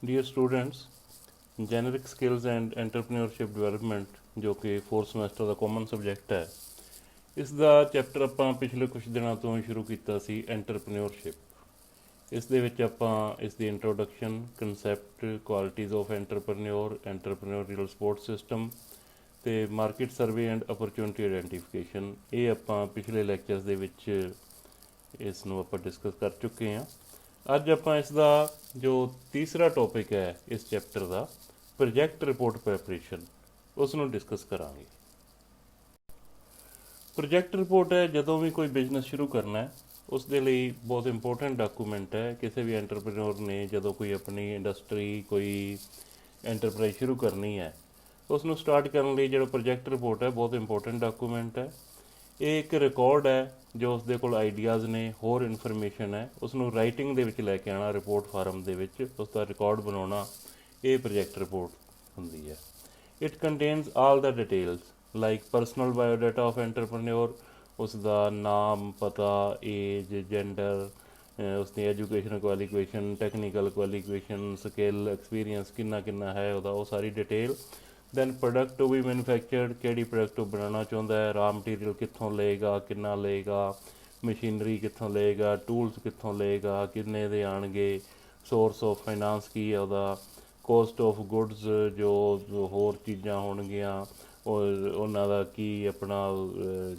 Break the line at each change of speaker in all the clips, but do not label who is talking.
Dear students, Generic Skills and Entrepreneurship Development ਜੋ ਕਿ 4th semester ਦਾ common subject ਹੈ, ਇਸ ਦਾ ਚੈਪਟਰ ਆਪਾਂ ਪਿਛਲੇ ਕੁਝ ਦਿਨਾਂ ਤੋਂ ਸ਼ੁਰੂ ਕੀਤਾ ਸੀ ਐਂਟਰਪ੍ਰੇਨਿਓਰਸ਼ਿਪ। ਇਸ ਦੇ ਵਿੱਚ ਆਪਾਂ ਇਸ ਦੀ introduction, concept, qualities of entrepreneurial support system ਅਤੇ market survey and opportunity identification, ਇਹ ਆਪਾਂ ਪਿਛਲੇ ਲੈਕਚਰਸ ਦੇ ਵਿੱਚ ਇਸ ਨੂੰ ਆਪਾਂ ਡਿਸਕਸ ਕਰ ਚੁੱਕੇ ਹਾਂ। ਅੱਜ ਆਪਾਂ ਇਸ ਦਾ ਜੋ ਤੀਸਰਾ ਟੌਪਿਕ ਹੈ ਇਸ ਚੈਪਟਰ ਦਾ, ਪ੍ਰੋਜੈਕਟ ਰਿਪੋਰਟ ਪ੍ਰੈਪਰੇਸ਼ਨ, ਉਸ ਨੂੰ ਡਿਸਕਸ ਕਰਾਂਗੇ। ਪ੍ਰੋਜੈਕਟ ਰਿਪੋਰਟ ਹੈ ਜਦੋਂ ਵੀ ਕੋਈ ਬਿਜ਼ਨਸ ਸ਼ੁਰੂ ਕਰਨਾ ਹੈ, ਉਸ ਦੇ ਲਈ ਬਹੁਤ ਇੰਪੋਰਟੈਂਟ ਡਾਕੂਮੈਂਟ ਹੈ। ਕਿਸੇ ਵੀ ਐਂਟਰਪ੍ਰੇਨਿਓਰ ਨੇ ਜਦੋਂ ਕੋਈ ਆਪਣੀ ਇੰਡਸਟਰੀ, ਕੋਈ ਐਂਟਰਪ੍ਰਾਈਜ਼ ਸ਼ੁਰੂ ਕਰਨੀ ਹੈ, ਉਸ ਨੂੰ ਸਟਾਰਟ ਕਰਨ ਲਈ ਜਿਹੜਾ ਪ੍ਰੋਜੈਕਟ ਰਿਪੋਰਟ ਹੈ ਬਹੁਤ ਇੰਪੋਰਟੈਂਟ ਡਾਕੂਮੈਂਟ ਹੈ। ਇਹ ਇੱਕ ਰਿਕਾਰਡ ਹੈ ਜੋ ਉਸਦੇ ਕੋਲ ਆਈਡੀਆਜ਼ ਨੇ, ਹੋਰ ਇਨਫੋਰਮੇਸ਼ਨ ਹੈ, ਉਸ ਨੂੰ ਰਾਈਟਿੰਗ ਦੇ ਵਿੱਚ ਲੈ ਕੇ ਆਉਣਾ, ਰਿਪੋਰਟ ਫਾਰਮ ਦੇ ਵਿੱਚ ਉਸ ਦਾ ਰਿਕਾਰਡ ਬਣਾਉਣਾ, ਇਹ ਪ੍ਰੋਜੈਕਟ ਰਿਪੋਰਟ ਹੁੰਦੀ ਹੈ। It contains all the details like personal biodata of entrepreneur, ਉਸ ਦਾ ਨਾਮ, ਪਤਾ, ਏਜ, ਜੈਂਡਰ, ਉਸਦੀ education qualification, technical qualification, skill, experience ਕਿੰਨਾ ਹੈ ਉਹਦਾ, ਉਹ ਸਾਰੀ detail. Then product to be manufactured, ਕਿਹੜੀ ਪ੍ਰੋਡਕਟ ਉਹ ਬਣਾਉਣਾ ਚਾਹੁੰਦਾ ਹੈ, ਰਾ ਮਟੀਰੀਅਲ ਕਿੱਥੋਂ ਲਏਗਾ, ਕਿੰਨਾ ਲਏਗਾ, ਮਸ਼ੀਨਰੀ ਕਿੱਥੋਂ ਲਏਗਾ, ਟੂਲਸ ਕਿੱਥੋਂ ਲਏਗਾ, ਕਿੰਨੇ ਦੇ ਆਉਣਗੇ, ਸੋਰਸ ਆਫ ਫਾਈਨਾਂਸ ਕੀ ਹੈ ਉਹਦਾ, ਕੋਸਟ ਆਫ ਗੁੱਡਸ ਜੋ ਹੋਰ ਚੀਜ਼ਾਂ ਹੋਣਗੀਆਂ ਉਹਨਾਂ ਦਾ ਕੀ ਆਪਣਾ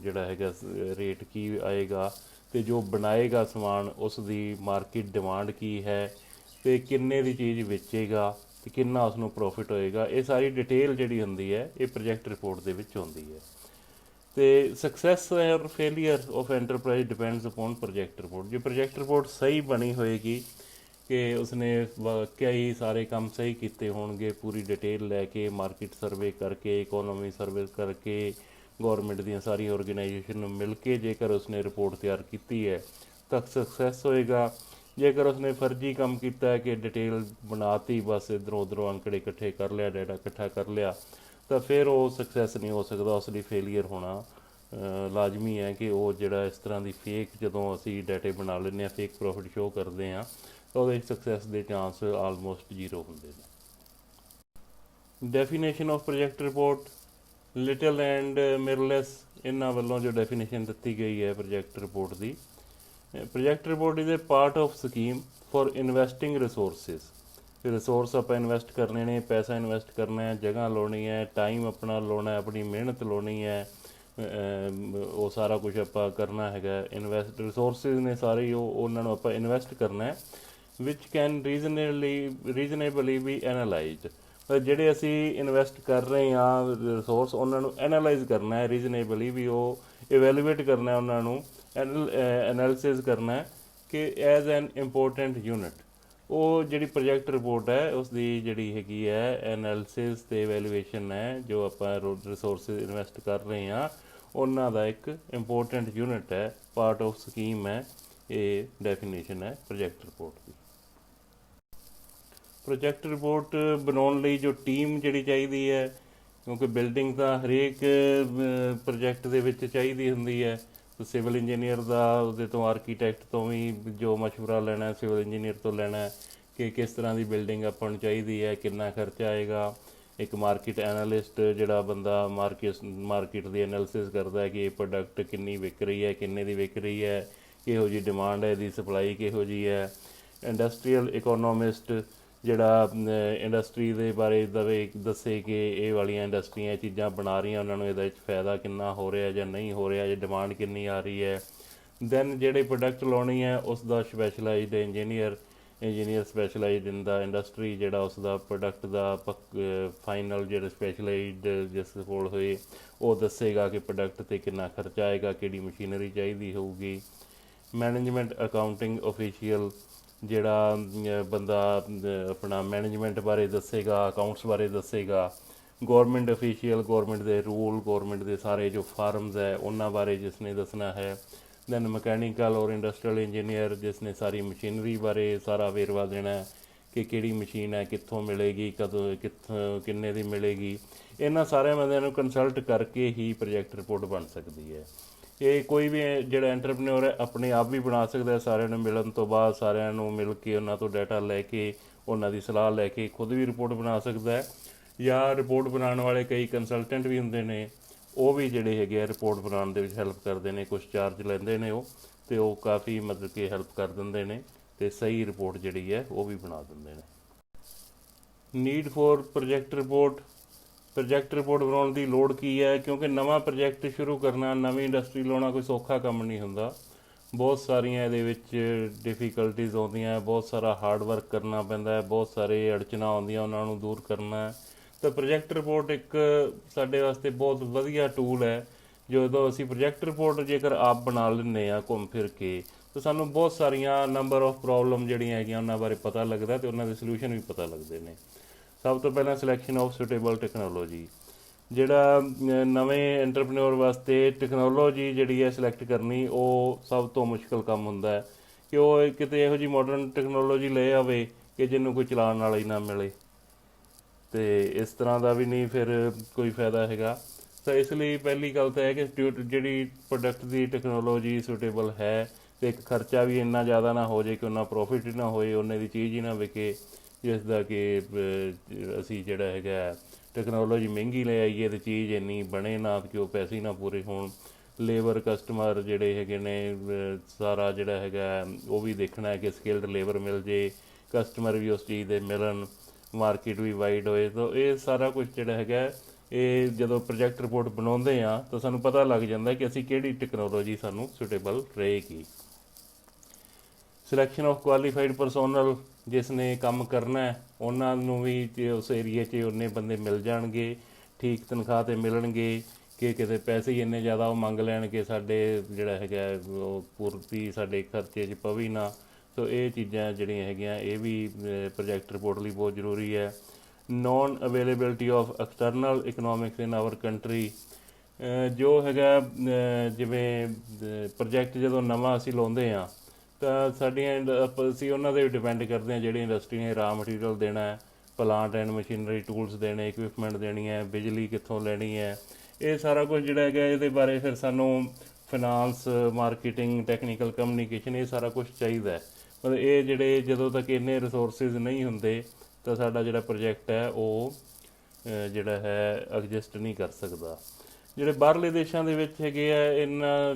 ਜਿਹੜਾ ਹੈਗਾ ਰੇਟ ਕੀ ਆਏਗਾ, ਅਤੇ ਜੋ ਬਣਾਏਗਾ ਸਮਾਨ ਉਸ ਦੀ ਮਾਰਕੀਟ ਡਿਮਾਂਡ ਕੀ ਹੈ, ਅਤੇ ਕਿੰਨੇ ਦੀ ਚੀਜ਼ ਵੇਚੇਗਾ ਅਤੇ ਕਿੰਨਾ ਉਸ ਨੂੰ ਪ੍ਰੋਫਿਟ ਹੋਏਗਾ। ਇਹ ਸਾਰੀ ਡਿਟੇਲ ਜਿਹੜੀ ਹੁੰਦੀ ਹੈ ਇਹ ਪ੍ਰੋਜੈਕਟ ਰਿਪੋਰਟ ਦੇ ਵਿੱਚ ਹੁੰਦੀ ਹੈ। ਅਤੇ success or failure of enterprise depends upon project report. ਜੇ ਪ੍ਰੋਜੈਕਟ ਰਿਪੋਰਟ ਸਹੀ ਬਣੀ ਹੋਏਗੀ ਕਿ ਉਸਨੇ ਵਾਕਿਆ ਹੀ ਸਾਰੇ ਕੰਮ ਸਹੀ ਕੀਤੇ ਹੋਣਗੇ, ਪੂਰੀ ਡਿਟੇਲ ਲੈ ਕੇ, ਮਾਰਕੀਟ ਸਰਵੇ ਕਰਕੇ, ਇਕੋਨੋਮੀ ਸਰਵੇ ਕਰਕੇ, ਗੌਰਮੈਂਟ ਦੀਆਂ ਸਾਰੀਆਂ ਆਰਗੇਨਾਈਜੇਸ਼ਨ ਨੂੰ ਮਿਲ ਕੇ ਜੇਕਰ ਉਸਨੇ ਰਿਪੋਰਟ ਤਿਆਰ ਕੀਤੀ ਹੈ ਤਾਂ ਸਕਸੈਸ ਹੋਏਗਾ। ਜੇਕਰ ਉਸਨੇ ਫਰਜ਼ੀ ਕੰਮ ਕੀਤਾ ਹੈ ਕਿ ਡਿਟੇਲ ਬਣਾਤੀ, ਬਸ ਇੱਧਰੋਂ ਉੱਧਰੋਂ ਅੰਕੜੇ ਇਕੱਠੇ ਕਰ ਲਿਆ, ਡਾਟਾ ਇਕੱਠਾ ਕਰ ਲਿਆ, ਤਾਂ ਫਿਰ ਉਹ ਸਕਸੈਸ ਨਹੀਂ ਹੋ ਸਕਦਾ, ਉਸ ਲਈ ਫੇਲੀਅਰ ਹੋਣਾ ਲਾਜ਼ਮੀ ਹੈ। ਕਿ ਉਹ ਜਿਹੜਾ ਇਸ ਤਰ੍ਹਾਂ ਦੀ ਫੇਕ, ਜਦੋਂ ਅਸੀਂ ਡਾਟੇ ਬਣਾ ਲੈਂਦੇ ਹਾਂ, ਫੇਕ ਪ੍ਰੋਫਿਟ ਸ਼ੋਅ ਕਰਦੇ ਹਾਂ, ਤਾਂ ਉਹਦੇ ਸਕਸੈਸ ਦੇ ਚਾਂਸ ਆਲਮੋਸਟ ਜ਼ੀਰੋ ਹੁੰਦੇ ਨੇ। Definition of project report, little and Mirrlees, ਇਹਨਾਂ ਵੱਲੋਂ ਜੋ ਡੈਫੀਨੇਸ਼ਨ ਦਿੱਤੀ ਗਈ ਹੈ ਪ੍ਰੋਜੈਕਟ ਰਿਪੋਰਟ ਦੀ, project report is a part of scheme for investing resources. Resource ਆਪਾਂ ਇਨਵੈਸਟ ਕਰਨੇ ਨੇ, ਪੈਸਾ ਇਨਵੈਸਟ ਕਰਨਾ ਹੈ, ਜਗ੍ਹਾ ਲਾਉਣੀ ਹੈ, ਟਾਈਮ ਆਪਣਾ ਲਾਉਣਾ, ਆਪਣੀ ਮਿਹਨਤ ਲਾਉਣੀ ਹੈ, ਉਹ ਸਾਰਾ ਕੁਝ ਆਪਾਂ ਕਰਨਾ ਹੈਗਾ। ਇਨਵੈਸਟ ਰਿਸੋਰਸਿਸ ਨੇ ਸਾਰੇ, ਉਹ ਉਹਨਾਂ ਨੂੰ ਆਪਾਂ ਇਨਵੈਸਟ ਕਰਨਾ ਹੈ। ਵਿਚ ਕੈਨ ਰੀਜ਼ਨੇਬਲੀ ਵੀ ਐਨਾਲਾਈਜ਼ਡ, ਜਿਹੜੇ ਅਸੀਂ ਇਨਵੈਸਟ ਕਰ ਰਹੇ ਹਾਂ ਰਿਸੋਰਸ, ਉਹਨਾਂ ਨੂੰ ਐਨਾਲਾਈਜ਼ ਕਰਨਾ ਹੈ ਰੀਜ਼ਨੇਬਲੀ, ਵੀ ਉਹ ਇਵੈਲੂਏਟ ਕਰਨਾ, ਉਹਨਾਂ ਨੂੰ ਐਨਾਲਿਸਿਸ ਕਰਨਾ ਹੈ ਕਿ ਐਜ਼ ਐਨ ਇੰਪੋਰਟੈਂਟ ਯੂਨਿਟ। ਉਹ ਜਿਹੜੀ ਪ੍ਰੋਜੈਕਟ ਰਿਪੋਰਟ ਹੈ ਉਸ ਦੀ ਜਿਹੜੀ ਹੈਗੀ ਹੈ ਐਨਾਲਿਸਿਸ ਅਤੇ ਵੈਲੂਏਸ਼ਨ ਹੈ, ਜੋ ਆਪਾਂ ਰਿਸੋਰਸਿਸ ਇਨਵੈਸਟ ਕਰ ਰਹੇ ਹਾਂ ਉਹਨਾਂ ਦਾ ਇੱਕ ਇੰਪੋਰਟੈਂਟ ਯੂਨਿਟ ਹੈ, ਪਾਰਟ ਆਫ ਸਕੀਮ ਹੈ। ਇਹ ਡੈਫੀਨੇਸ਼ਨ ਹੈ ਪ੍ਰੋਜੈਕਟ ਰਿਪੋਰਟ ਦੀ। ਪ੍ਰੋਜੈਕਟ ਰਿਪੋਰਟ ਬਣਾਉਣ ਲਈ ਜੋ ਟੀਮ ਜਿਹੜੀ ਚਾਹੀਦੀ ਹੈ, ਕਿਉਂਕਿ ਬਿਲਡਿੰਗ ਤਾਂ ਹਰੇਕ ਪ੍ਰੋਜੈਕਟ ਦੇ ਵਿੱਚ ਚਾਹੀਦੀ ਹੁੰਦੀ ਹੈ, ਸਿਵਲ ਇੰਜੀਨੀਅਰ ਦਾ, ਉਹਦੇ ਤੋਂ ਆਰਕੀਟੈਕਟ ਤੋਂ ਵੀ ਜੋ ਮਸ਼ਵਰਾ ਲੈਣਾ, ਸਿਵਲ ਇੰਜੀਨੀਅਰ ਤੋਂ ਲੈਣਾ ਕਿ ਕਿਸ ਤਰ੍ਹਾਂ ਦੀ ਬਿਲਡਿੰਗ ਆਪਾਂ ਨੂੰ ਚਾਹੀਦੀ ਹੈ, ਕਿੰਨਾ ਖਰਚਾ ਆਏਗਾ। ਇੱਕ ਮਾਰਕੀਟ ਐਨਾਲਿਸਟ ਜਿਹੜਾ ਬੰਦਾ ਮਾਰਕੀਟ ਦੀ ਐਨਾਲਿਸਿਸ ਕਰਦਾ ਹੈ ਕਿ ਇਹ ਪ੍ਰੋਡਕਟ ਕਿੰਨੀ ਵਿਕ ਰਹੀ ਹੈ, ਕਿੰਨੇ ਦੀ ਵਿਕ ਰਹੀ ਹੈ, ਕਿਹੋ ਜਿਹੀ ਡਿਮਾਂਡ ਹੈ, ਇਹਦੀ ਸਪਲਾਈ ਕਿਹੋ ਜਿਹੀ ਹੈ। ਇੰਡਸਟਰੀਅਲ ਇਕੋਨੋਮਿਸਟ ਜਿਹੜਾ ਇੰਡਸਟਰੀ ਦੇ ਬਾਰੇ ਦੱਸੇ ਕਿ ਇਹ ਵਾਲੀਆਂ ਇੰਡਸਟਰੀਆਂ ਇਹ ਚੀਜ਼ਾਂ ਬਣਾ ਰਹੀਆਂ, ਉਹਨਾਂ ਨੂੰ ਇਹਦੇ ਵਿੱਚ ਫਾਇਦਾ ਕਿੰਨਾ ਹੋ ਰਿਹਾ ਜਾਂ ਨਹੀਂ ਹੋ ਰਿਹਾ, ਜਾਂ ਡਿਮਾਂਡ ਕਿੰਨੀ ਆ ਰਹੀ ਹੈ। ਦੈਨ ਜਿਹੜੇ ਪ੍ਰੋਡਕਟ ਲਾਉਣੀ ਹੈ ਉਸ ਦਾ ਸਪੈਸ਼ਲਾਈਜ਼ਡ ਇੰਜੀਨੀਅਰ ਸਪੈਸ਼ਲਾਈਜ਼ਡ ਇਨ ਦਾ ਇੰਡਸਟਰੀ, ਜਿਹੜਾ ਉਸ ਦਾ ਪ੍ਰੋਡਕਟ ਦਾ ਫਾਈਨਲ ਜਿਹੜਾ ਸਪੈਸ਼ਲਾਈਜ਼ਡ ਜਿਸ ਕੋਲ ਹੋਏ, ਉਹ ਦੱਸੇਗਾ ਕਿ ਪ੍ਰੋਡਕਟ 'ਤੇ ਕਿੰਨਾ ਖਰਚਾ ਆਏਗਾ, ਕਿਹੜੀ ਮਸ਼ੀਨਰੀ ਚਾਹੀਦੀ ਹੋਊਗੀ। ਮੈਨੇਜਮੈਂਟ ਅਕਾਊਂਟਿੰਗ ਆਫੀਸ਼ੀਅਲ, ਜਿਹੜਾ ਬੰਦਾ ਆਪਣਾ ਮੈਨੇਜਮੈਂਟ ਬਾਰੇ ਦੱਸੇਗਾ, ਅਕਾਊਂਟਸ ਬਾਰੇ ਦੱਸੇਗਾ। ਗੌਰਮੈਂਟ ਅਫੀਸ਼ੀਅਲ, ਗੌਰਮੈਂਟ ਦੇ ਰੂਲ, ਗੌਰਮੈਂਟ ਦੇ ਸਾਰੇ ਜੋ ਫਾਰਮਸ ਹੈ ਉਹਨਾਂ ਬਾਰੇ ਜਿਸ ਨੇ ਦੱਸਣਾ ਹੈ। ਦੈਨ ਮਕੈਨੀਕਲ ਔਰ ਇੰਡਸਟਰੀਅਲ ਇੰਜੀਨੀਅਰ, ਜਿਸ ਨੇ ਸਾਰੀ ਮਸ਼ੀਨਰੀ ਬਾਰੇ ਸਾਰਾ ਵੇਰਵਾ ਦੇਣਾ ਕਿ ਕਿਹੜੀ ਮਸ਼ੀਨ ਹੈ, ਕਿੱਥੋਂ ਮਿਲੇਗੀ, ਕਦੋਂ, ਕਿੱਥੋਂ, ਕਿੰਨੇ ਦੀ ਮਿਲੇਗੀ। ਇਹਨਾਂ ਸਾਰਿਆਂ ਬੰਦਿਆਂ ਨੂੰ ਕੰਸਲਟ ਕਰਕੇ ਹੀ ਪ੍ਰੋਜੈਕਟ ਰਿਪੋਰਟ ਬਣ ਸਕਦੀ ਹੈ। ਇਹ ਕੋਈ ਵੀ ਜਿਹੜਾ ਐਂਟਰਪ੍ਰੇਨਿਓਰ ਹੈ ਆਪਣੇ ਆਪ ਵੀ ਬਣਾ ਸਕਦਾ ਹੈ, ਸਾਰਿਆਂ ਨੂੰ ਮਿਲਣ ਤੋਂ ਬਾਅਦ, ਸਾਰਿਆਂ ਨੂੰ ਮਿਲ ਕੇ ਉਹਨਾਂ ਤੋਂ ਡਾਟਾ ਲੈ ਕੇ, ਉਹਨਾਂ ਦੀ ਸਲਾਹ ਲੈ ਕੇ ਖੁਦ ਵੀ ਰਿਪੋਰਟ ਬਣਾ ਸਕਦਾ ਹੈ। ਜਾਂ ਰਿਪੋਰਟ ਬਣਾਉਣ ਵਾਲੇ ਕਈ ਕੰਸਲਟੈਂਟ ਵੀ ਹੁੰਦੇ ਨੇ, ਉਹ ਵੀ ਜਿਹੜੇ ਹੈਗੇ ਆ ਰਿਪੋਰਟ ਬਣਾਉਣ ਦੇ ਵਿੱਚ ਹੈਲਪ ਕਰਦੇ ਨੇ, ਕੁਛ ਚਾਰਜ ਲੈਂਦੇ ਨੇ ਉਹ, ਅਤੇ ਉਹ ਕਾਫੀ ਮਤਲਬ ਕਿ ਹੈਲਪ ਕਰ ਦਿੰਦੇ ਨੇ ਅਤੇ ਸਹੀ ਰਿਪੋਰਟ ਜਿਹੜੀ ਹੈ ਉਹ ਵੀ ਬਣਾ ਦਿੰਦੇ ਨੇ। Need for project report. Project report ਬਣਾਉਣ ਦੀ ਲੋੜ ਕੀ ਹੈ? ਕਿਉਂਕਿ ਨਵਾਂ ਪ੍ਰੋਜੈਕਟ ਸ਼ੁਰੂ ਕਰਨਾ, ਨਵੀਂ ਇੰਡਸਟਰੀ ਲਾਉਣਾ ਕੋਈ ਸੌਖਾ ਕੰਮ ਨਹੀਂ ਹੁੰਦਾ। ਬਹੁਤ ਸਾਰੀਆਂ ਇਹਦੇ ਵਿੱਚ ਡਿਫੀਕਲਟੀਜ਼ ਆਉਂਦੀਆਂ, ਬਹੁਤ ਸਾਰਾ ਹਾਰਡ ਵਰਕ ਕਰਨਾ ਪੈਂਦਾ ਹੈ, ਬਹੁਤ ਸਾਰੇ ਅੜਚਨਾਂ ਆਉਂਦੀਆਂ, ਉਹਨਾਂ ਨੂੰ ਦੂਰ ਕਰਨਾ। ਤਾਂ ਪ੍ਰੋਜੈਕਟ ਰਿਪੋਰਟ ਇੱਕ ਸਾਡੇ ਵਾਸਤੇ ਬਹੁਤ ਵਧੀਆ ਟੂਲ ਹੈ। ਜਦੋਂ ਅਸੀਂ ਪ੍ਰੋਜੈਕਟ ਰਿਪੋਰਟ ਜੇਕਰ ਆਪ ਬਣਾ ਲੈਂਦੇ ਹਾਂ ਘੁੰਮ ਫਿਰ ਕੇ, ਤਾਂ ਸਾਨੂੰ ਬਹੁਤ ਸਾਰੀਆਂ ਨੰਬਰ ਆਫ ਪ੍ਰੋਬਲਮ ਜਿਹੜੀਆਂ ਹੈਗੀਆਂ ਉਹਨਾਂ ਬਾਰੇ ਪਤਾ ਲੱਗਦਾ ਅਤੇ ਉਹਨਾਂ ਦੇ ਸੋਲਿਊਸ਼ਨ ਵੀ ਪਤਾ ਲੱਗਦੇ ਨੇ। ਸਭ ਤੋਂ ਪਹਿਲਾਂ ਸਿਲੈਕਸ਼ਨ ਆਫ ਸੁਟੇਬਲ ਟੈਕਨੋਲੋਜੀ। ਜਿਹੜਾ ਨਵੇਂ ਐਂਟਰਪ੍ਰੇਨਿਓਰ ਵਾਸਤੇ ਟੈਕਨੋਲੋਜੀ ਜਿਹੜੀ ਹੈ ਸਿਲੈਕਟ ਕਰਨੀ, ਉਹ ਸਭ ਤੋਂ ਮੁਸ਼ਕਿਲ ਕੰਮ ਹੁੰਦਾ ਹੈ ਕਿ ਉਹ ਕਿਤੇ ਇਹੋ ਜਿਹੀ ਮਾਡਰਨ ਟੈਕਨੋਲੋਜੀ ਲੈ ਆਵੇ ਕਿ ਜਿਹਨੂੰ ਕੋਈ ਚਲਾਉਣ ਵਾਲਾ ਹੀ ਨਾ ਮਿਲੇ, ਅਤੇ ਇਸ ਤਰ੍ਹਾਂ ਦਾ ਵੀ ਨਹੀਂ ਫਿਰ ਕੋਈ ਫਾਇਦਾ ਹੈਗਾ। ਤਾਂ ਇਸ ਲਈ ਪਹਿਲੀ ਗੱਲ ਤਾਂ ਹੈ ਕਿ ਜਿਹੜੀ ਪ੍ਰੋਡਕਟ ਦੀ ਟੈਕਨੋਲੋਜੀ ਸੂਟੇਬਲ ਹੈ, ਅਤੇ ਇੱਕ ਖਰਚਾ ਵੀ ਇੰਨਾ ਜ਼ਿਆਦਾ ਨਾ ਹੋ ਜਾਏ ਕਿ ਉਹਨਾਂ ਪ੍ਰੋਫਿਟ ਹੀ ਨਾ ਹੋਏ, ਉਹਨੇ ਦੀ ਚੀਜ਼ ਹੀ ਨਾ ਵਿਕੇ, ਜਿਸ ਦਾ ਕਿ ਅਸੀਂ ਜਿਹੜਾ ਹੈਗਾ ਟੈਕਨੋਲੋਜੀ ਮਹਿੰਗੀ ਲੈ ਆਈਏ ਅਤੇ ਚੀਜ਼ ਇੰਨੀ ਬਣੇ ਨਾ ਕਿ ਉਹ ਪੈਸੇ ਹੀ ਨਾ ਪੂਰੇ ਹੋਣ। ਲੇਬਰ ਕਸਟਮਰ ਜਿਹੜੇ ਹੈਗੇ ਨੇ, ਸਾਰਾ ਜਿਹੜਾ ਹੈਗਾ ਉਹ ਵੀ ਦੇਖਣਾ ਕਿ ਸਕਿਲਡ ਲੇਬਰ ਮਿਲ ਜੇ, ਕਸਟਮਰ ਵੀ ਉਸ ਚੀਜ਼ ਦੇ ਮਿਲਣ, ਮਾਰਕੀਟ ਵੀ ਵਾਈਡ ਹੋਏ। ਤਾਂ ਇਹ ਸਾਰਾ ਕੁਝ ਜਿਹੜਾ ਹੈਗਾ ਇਹ ਜਦੋਂ ਪ੍ਰੋਜੈਕਟ ਰਿਪੋਰਟ ਬਣਾਉਂਦੇ ਹਾਂ ਤਾਂ ਸਾਨੂੰ ਪਤਾ ਲੱਗ ਜਾਂਦਾ ਕਿ ਅਸੀਂ ਕਿਹੜੀ ਟੈਕਨੋਲੋਜੀ ਸਾਨੂੰ ਸੁਟੇਬਲ ਰਹੇਗੀ। Selection of qualified personnel. ਜਿਸ ਨੇ ਕੰਮ ਕਰਨਾ ਉਹਨਾਂ ਨੂੰ ਵੀ ਉਸ ਏਰੀਏ 'ਚ ਉਨੇ ਬੰਦੇ ਮਿਲ ਜਾਣਗੇ, ਠੀਕ ਤਨਖਾਹ 'ਤੇ ਮਿਲਣਗੇ, ਕਿ ਕਿਤੇ ਪੈਸੇ ਹੀ ਇੰਨੇ ਜ਼ਿਆਦਾ ਉਹ ਮੰਗ ਲੈਣ ਕਿ ਸਾਡੇ ਜਿਹੜਾ ਹੈਗਾ ਉਹ ਪੂਰਤੀ ਸਾਡੇ ਖਰਚੇ 'ਚ ਪਵੇ ਨਾ। ਸੋ ਇਹ ਚੀਜ਼ਾਂ ਜਿਹੜੀਆਂ ਹੈਗੀਆਂ ਇਹ ਵੀ ਪ੍ਰੋਜੈਕਟ ਰਿਪੋਰਟ ਲਈ ਬਹੁਤ ਜ਼ਰੂਰੀ ਹੈ। Non availability of external economics in our country. ਜੋ ਹੈਗਾ ਜਿਵੇਂ ਪ੍ਰੋਜੈਕਟ ਜਦੋਂ ਨਵਾਂ ਅਸੀਂ ਲਾਉਂਦੇ ਹਾਂ ਤਾਂ ਸਾਡੀਆਂ ਅਸੀਂ ਉਹਨਾਂ 'ਤੇ ਵੀ ਡਿਪੈਂਡ ਕਰਦੇ ਹਾਂ, ਜਿਹੜੀ ਇੰਡਸਟਰੀ ਨੇ ਰਾ ਮਟੀਰੀਅਲ ਦੇਣਾ ਹੈ, ਪਲਾਂਟ ਐਂਡ ਮਸ਼ੀਨਰੀ ਟੂਲਸ ਦੇਣੇ, ਇਕਵਿਪਮੈਂਟ ਦੇਣੀ ਹੈ, ਬਿਜਲੀ ਕਿੱਥੋਂ ਲੈਣੀ ਹੈ, ਇਹ ਸਾਰਾ ਕੁਝ ਜਿਹੜਾ ਹੈਗਾ ਇਹਦੇ ਬਾਰੇ ਫਿਰ ਸਾਨੂੰ ਫਾਈਨਾਂਸ, ਮਾਰਕੀਟਿੰਗ, ਟੈਕਨੀਕਲ ਕਮਿਊਨੀਕੇਸ਼ਨ, ਇਹ ਸਾਰਾ ਕੁਝ ਚਾਹੀਦਾ। ਮਤਲਬ ਇਹ ਜਿਹੜੇ ਜਦੋਂ ਤੱਕ ਇੰਨੇ ਰਿਸੋਰਸਿਸ ਨਹੀਂ ਹੁੰਦੇ ਤਾਂ ਸਾਡਾ ਜਿਹੜਾ ਪ੍ਰੋਜੈਕਟ ਹੈ ਉਹ ਜਿਹੜਾ ਹੈ ਐਗਜ਼ਿਸਟ ਨਹੀਂ ਕਰ ਸਕਦਾ। ਜਿਹੜੇ ਬਾਹਰਲੇ ਦੇਸ਼ਾਂ ਦੇ ਵਿੱਚ ਹੈਗੇ ਆ, ਇਹਨਾਂ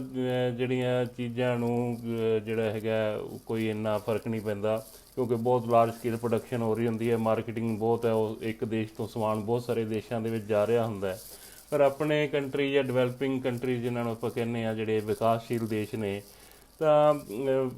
ਜਿਹੜੀਆਂ ਚੀਜ਼ਾਂ ਨੂੰ ਜਿਹੜਾ ਹੈਗਾ ਕੋਈ ਇੰਨਾ ਫਰਕ ਨਹੀਂ ਪੈਂਦਾ, ਕਿਉਂਕਿ ਬਹੁਤ ਲਾਰਜ ਸਕੇਲ ਪ੍ਰੋਡਕਸ਼ਨ ਹੋ ਰਹੀ ਹੁੰਦੀ ਹੈ, ਮਾਰਕੀਟਿੰਗ ਬਹੁਤ ਹੈ, ਉਹ ਇੱਕ ਦੇਸ਼ ਤੋਂ ਸਮਾਨ ਬਹੁਤ ਸਾਰੇ ਦੇਸ਼ਾਂ ਦੇ ਵਿੱਚ ਜਾ ਰਿਹਾ ਹੁੰਦਾ ਹੈ। ਪਰ ਆਪਣੇ ਕੰਟਰੀ ਜਾਂ ਡਿਵੈਲਪਿੰਗ ਕੰਟਰੀ ਜਿਹਨਾਂ ਨੂੰ ਆਪਾਂ ਕਹਿੰਦੇ ਹਾਂ, ਜਿਹੜੇ ਵਿਕਾਸਸ਼ੀਲ ਦੇਸ਼ ਨੇ, ਤਾਂ